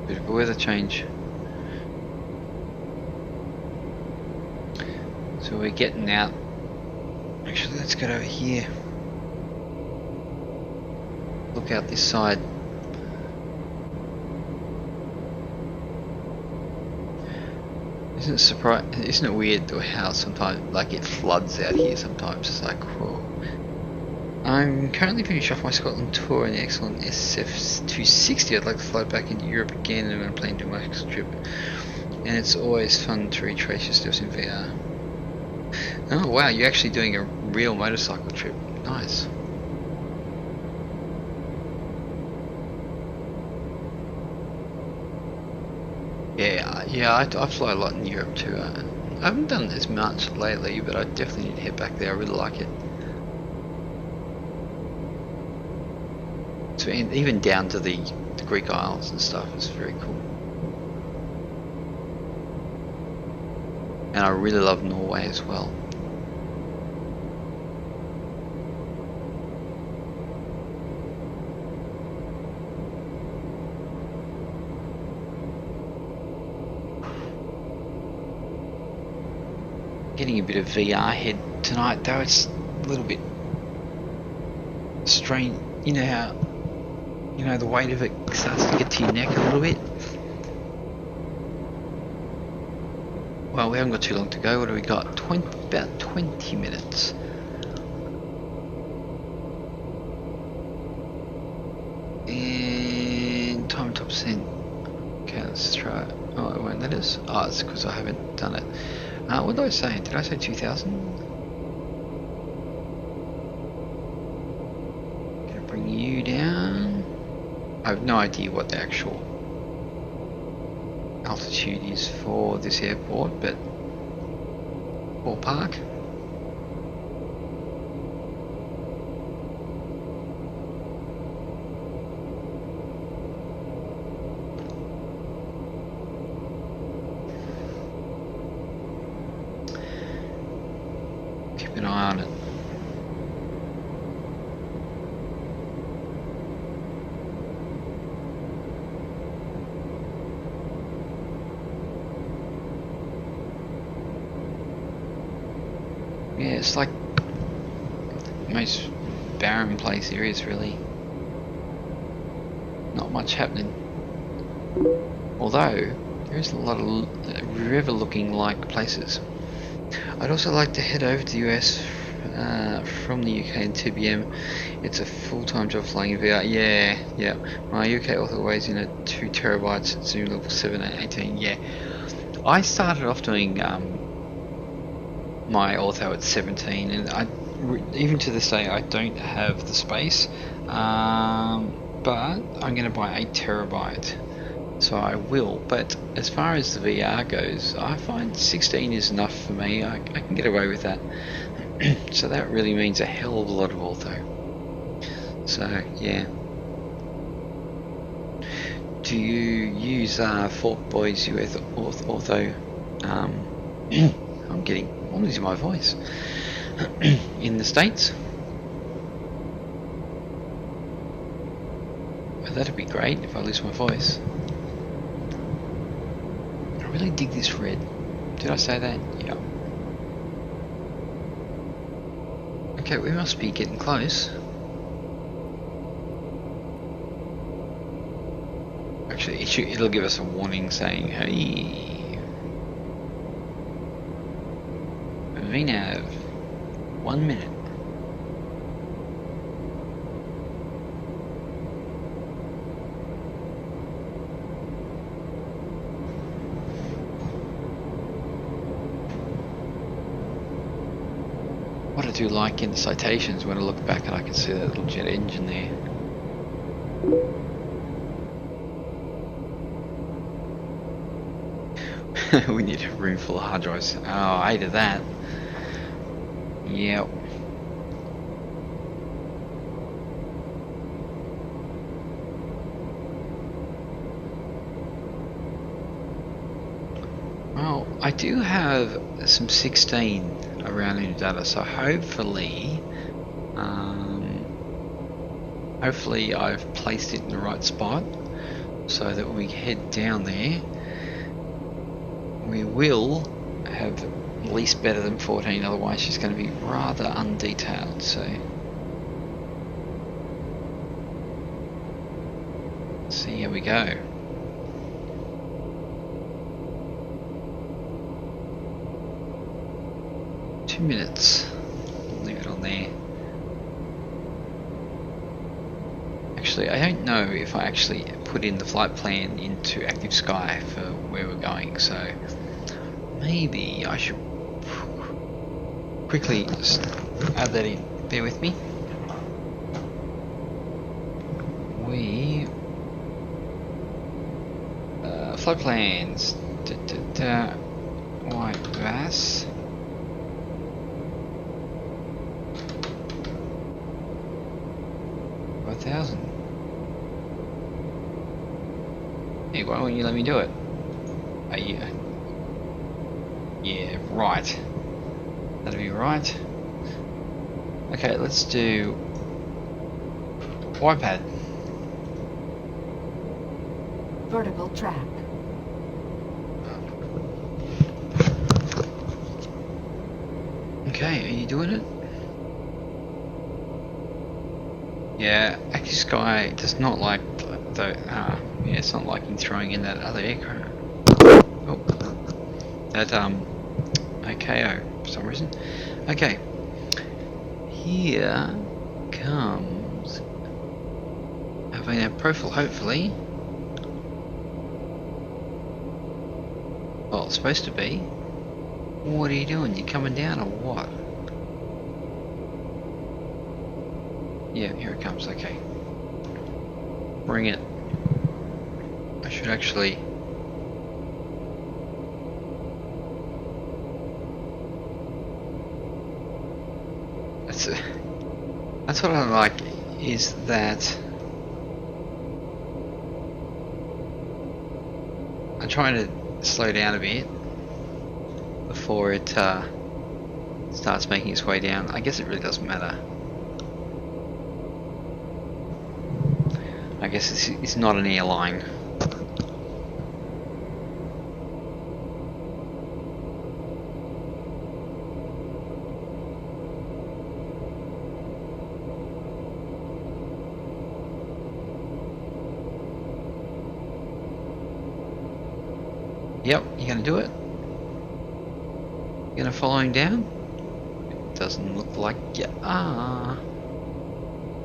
Bit of a weather change. So we're getting out. Actually, let's get over here. Look out this side. Isn't it weird though how sometimes like it floods out here sometimes? It's like, whoa. I'm currently finishing off my Scotland tour in the excellent SF260. I'd like to fly back into Europe again and I'm planning to do my next trip. And it's always fun to retrace your steps in VR. Oh wow, you're actually doing a real motorcycle trip. Nice. Yeah, I fly a lot in Europe too. I haven't done as much lately, but I definitely need to head back there. I really like it. So even down to the Greek Isles and stuff is very cool. And I really love Norway as well. Getting a bit of VR head tonight though, it's a little bit strange. You know how, you know, the weight of it starts to get to your neck a little bit. Well, we haven't got too long to go. What do we got? About 20 minutes. And time top percent. Okay, let's try it. Oh, it won't let us. Oh, it's because I haven't done it. What did I say? Did I say 2000? Gonna bring you down. I have no idea what the actual altitude is for this airport, but ballpark. Keep an eye on it. Yeah, it's like the most barren place there is, really. Not much happening. although there is a lot of river looking like places. I'd also like to head over to the US from the UK and TBM. It's a full-time job flying in VR. Yeah. My UK author weighs in at 2 terabytes at zoom level 7 and 18. Yeah. I started off doing my ortho at 17, and even to this day I don't have the space, but I'm going to buy 8 terabyte, so I will. But as far as the VR goes, I find 16 is enough for me. I can get away with that. So that really means a hell of a lot of ortho. So yeah. Do you use Fort Boys US ortho? I'm losing my voice. In the States? Well, that'd be great if I lose my voice. I really dig this red. Did I say that? Yeah. Okay, we must be getting close. Actually, it'll give us a warning saying, hey, VNAV, 1 minute. What I do like in the citations, when I look back and I can see that little jet engine there. We need a room full of hard drives. Oh, I hated that. Yep. Well, I do have some 16 around in data, so hopefully I've placed it in the right spot, so that when we head down there, we will have at least better than 14, otherwise she's going to be rather undetailed. So let's see how we go. Two minutes. Leave it on there. Actually, I don't know if I actually put in the flight plan into Active Sky for where we're going, so maybe I should quickly just add that in. Bear with me. Flight plans. YAYE-YBAS. Hey, why won't you let me do it? Are you? Yeah, right. That'll be right. Okay, let's do YPad. Vertical track. Okay, are you doing it? Yeah, Active Sky does not like the yeah, it's not liking throwing in that other aircraft. Oh, that AKO for some reason. Okay, here comes having a profile, hopefully. Well, it's supposed to be. What are you doing? You coming down or what? Yeah, here it comes. Okay, bring it. I should actually. That's what I like, is that I'm trying to slow down a bit before it starts making its way down. I guess it really doesn't matter. I guess it's not an airline. Yep, you gonna do it? You gonna follow him down? It doesn't look like you are.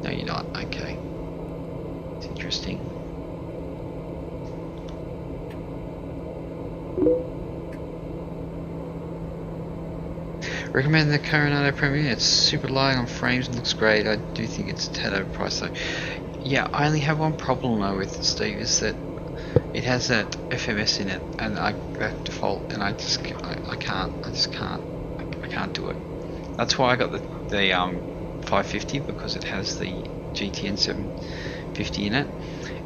No, you're not. Okay. It's interesting. Recommend the Coronado Premier. It's super light on frames and looks great. I do think it's a tad overpriced though. Yeah, I only have one problem though with it, Steve, is that it has that FMS in it, and I that default, and I can't do it. That's why I got the 550, because it has the GTN 750 in it,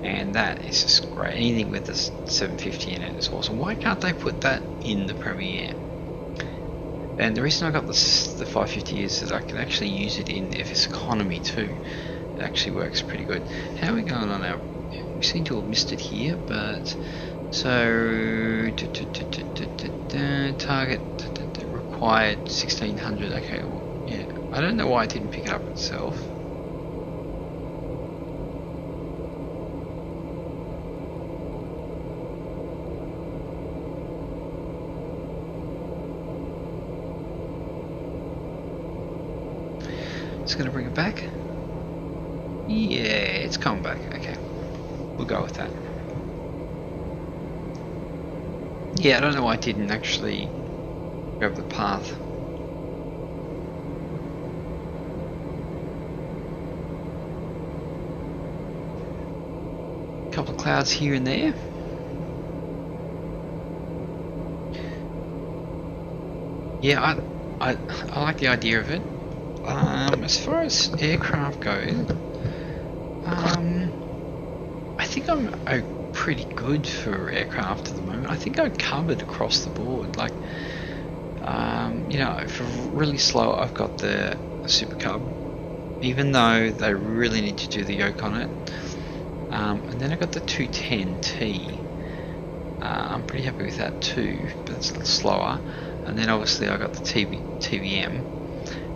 and that is just great. Anything with the 750 in it is awesome. Why can't they put that in the Premiere? And the reason I got the 550 is that I can actually use it in FS Economy too. It actually works pretty good. How are we going on our... We seem to have missed it here, but... So... Target required 1600. Okay, well, yeah. I don't know why it didn't pick it up itself. It's going to bring it back. Yeah, it's coming back. Okay, we'll go with that. Yeah, I don't know why I didn't actually grab the path. A couple of clouds here and there. Yeah, I like the idea of it. As far as aircraft goes, I think I'm pretty good for aircraft at the moment. I think I'm covered across the board. Like, you know, for really slow, I've got the Super Cub, even though they really need to do the yoke on it. And then I got the 210T. I'm pretty happy with that too, but it's a little slower. And then obviously I got the TBM.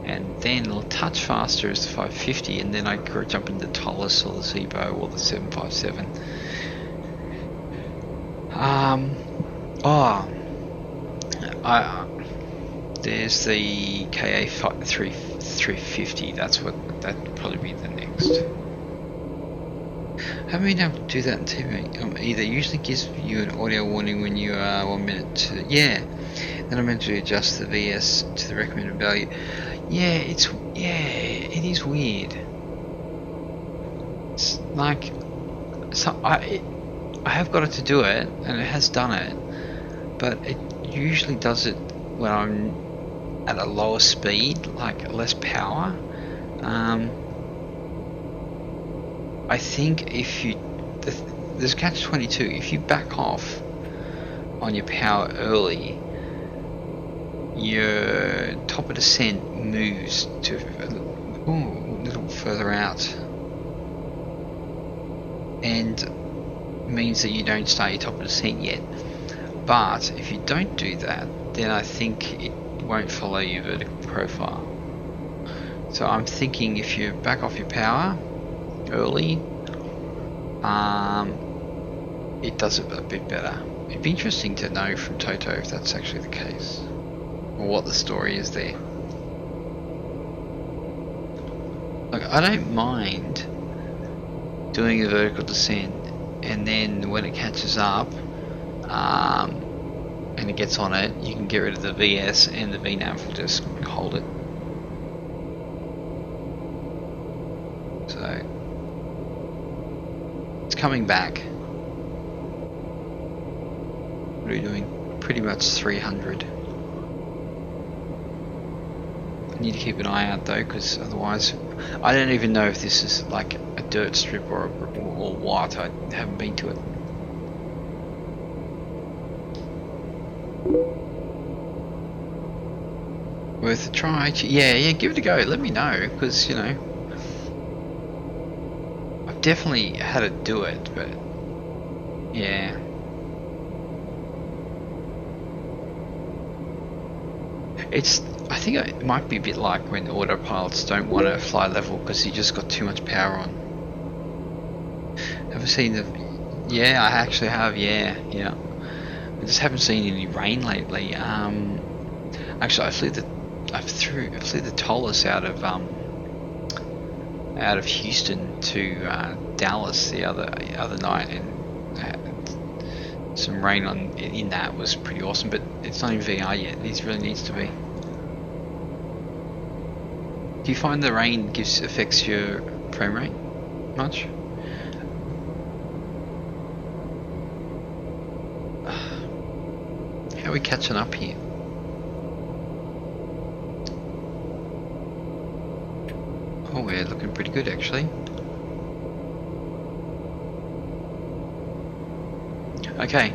And then a touch faster is the 550, and then I could jump into ToliSS or the Zebo or the 757. There's the KA 350. That'd probably be the next. I haven't been able to do that in TV either. It usually gives you an audio warning when you are 1 minute to... Yeah. Then I'm meant to adjust the VS to the recommended value. Yeah, it is weird. It's like, so I have got it to do it, and it has done it, but it usually does it when I'm at a lower speed, like less power. I think if you there's catch-22. If you back off on your power early, your top of descent moves to a little further out, and means that you don't start your top of descent yet. But if you don't do that, then I think it won't follow your vertical profile. So I'm thinking if you back off your power early, it does it a bit better. It'd be interesting to know from Toto if that's actually the case, or what the story is there. Like, I don't mind doing a vertical descent, and then when it catches up, and it gets on it, you can get rid of the VS, and the VNAV will just hold it. So it's coming back. What are we doing? Pretty much 300. I need to keep an eye out though, because otherwise I don't even know if this is like a dirt strip or what. I haven't been to it. Worth a try. Yeah, give it a go. Let me know, because you know I've definitely had to do it, but yeah. I think it might be a bit like when autopilots don't want to fly level because you just got too much power on. Ever seen the... Yeah, I actually have, yeah. I just haven't seen any rain lately. Actually, I flew the ToliSS out of Houston to Dallas the other night, and some rain in that was pretty awesome. But it's not in VR yet. It really needs to be. Do you find the rain affects your frame rate much? How are we catching up here? Oh, we're looking pretty good actually. Okay,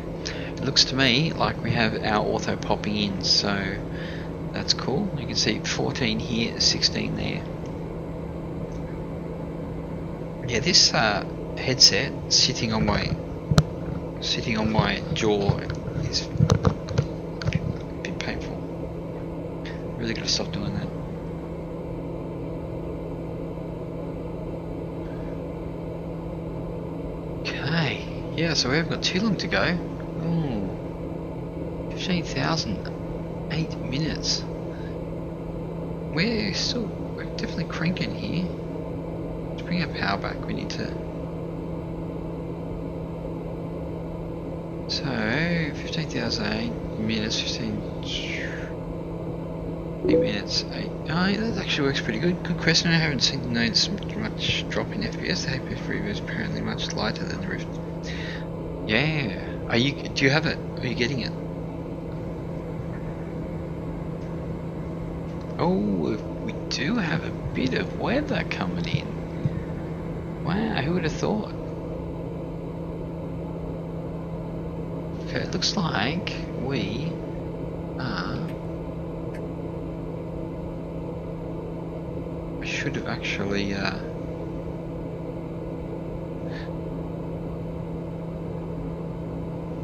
it looks to me like we have our auto popping in, so that's cool. You can see 14 here, 16 there. Yeah, this headset sitting on my jaw is a bit painful. Really gotta stop doing that. Okay, yeah, so we haven't got too long to go. Ooh, 15,008 minutes. We're definitely cranking here. Let's bring our power back. We need to. So 15,008 minutes, 8 minutes, 8. Oh, that actually works pretty good. Good question. I haven't noticed much drop in FPS. The FPS is apparently much lighter than the Rift. Yeah. Do you have it? Are you getting it? Oh, we do have a bit of weather coming in. Wow, who would have thought? Okay, it looks like we are. I should have actually.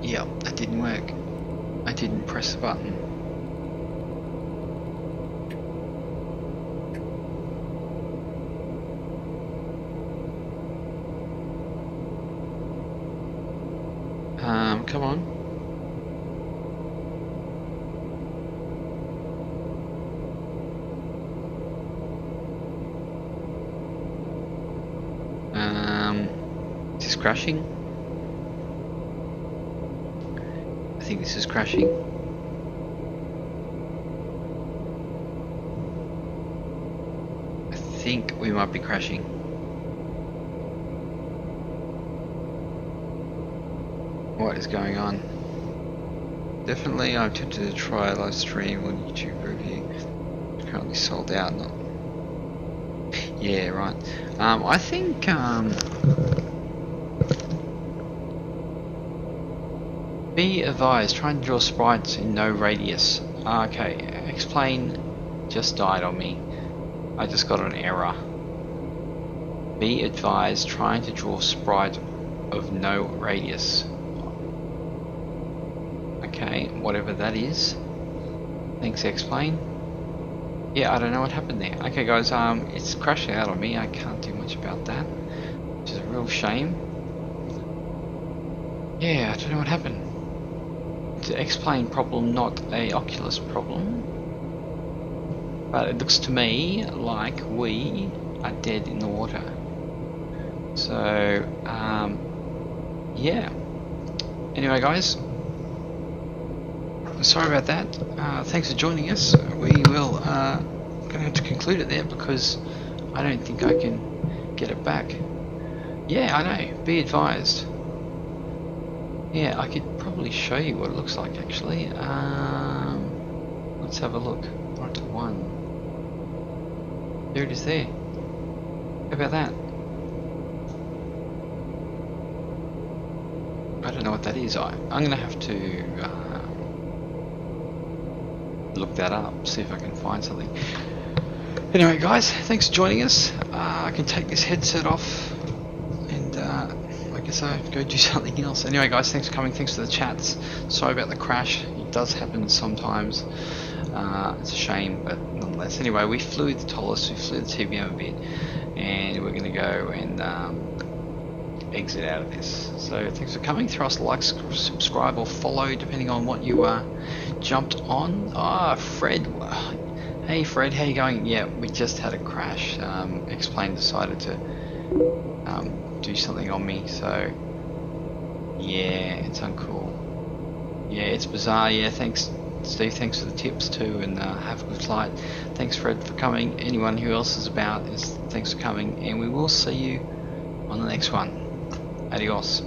Yeah, that didn't work. I didn't press the button. Come on. Is this crashing? I think this is crashing. I think we might be crashing. What is going on? Definitely, I'm tempted to try a live stream on YouTube review. It's currently sold out. Not. Yeah, right. I think be advised. Try and draw sprites in no radius. Okay, explain. Just died on me. I just got an error. Be advised. Trying to draw sprite of no radius. Okay, whatever that is. Thanks, explain. Yeah, I don't know what happened there. Okay, guys, it's crashing out on me. I can't do much about that, which is a real shame. Yeah, I don't know what happened. It's an explain problem, not a Oculus problem. But it looks to me like we are dead in the water. So, yeah. Anyway, guys. Sorry about that. Thanks for joining us. We will gonna have to conclude it there because I don't think I can get it back. Yeah, I know. Be advised. Yeah, I could probably show you what it looks like actually. Let's have a look. Right to 1. There it is there. How about that? I don't know what that is. I'm gonna have to look that up, see if I can find something. Anyway, guys, thanks for joining us. I can take this headset off, and I guess I have to go do something else. Anyway, guys, thanks for coming. Thanks for the chats. Sorry about the crash. It does happen sometimes. It's a shame, but nonetheless. Anyway, we flew the ToliSS, we flew the TBM a bit, and we're going to go and exit out of this. So thanks for coming. Throw us a like, subscribe or follow depending on what you jumped on. Fred. Hey Fred, how you going? Yeah, we just had a crash. X-Plane decided to do something on me, so yeah, it's uncool. Yeah, it's bizarre. Yeah, thanks Steve, thanks for the tips too, and have a good flight. Thanks Fred for coming. Anyone who else is about, thanks for coming, and we will see you on the next one. Adios.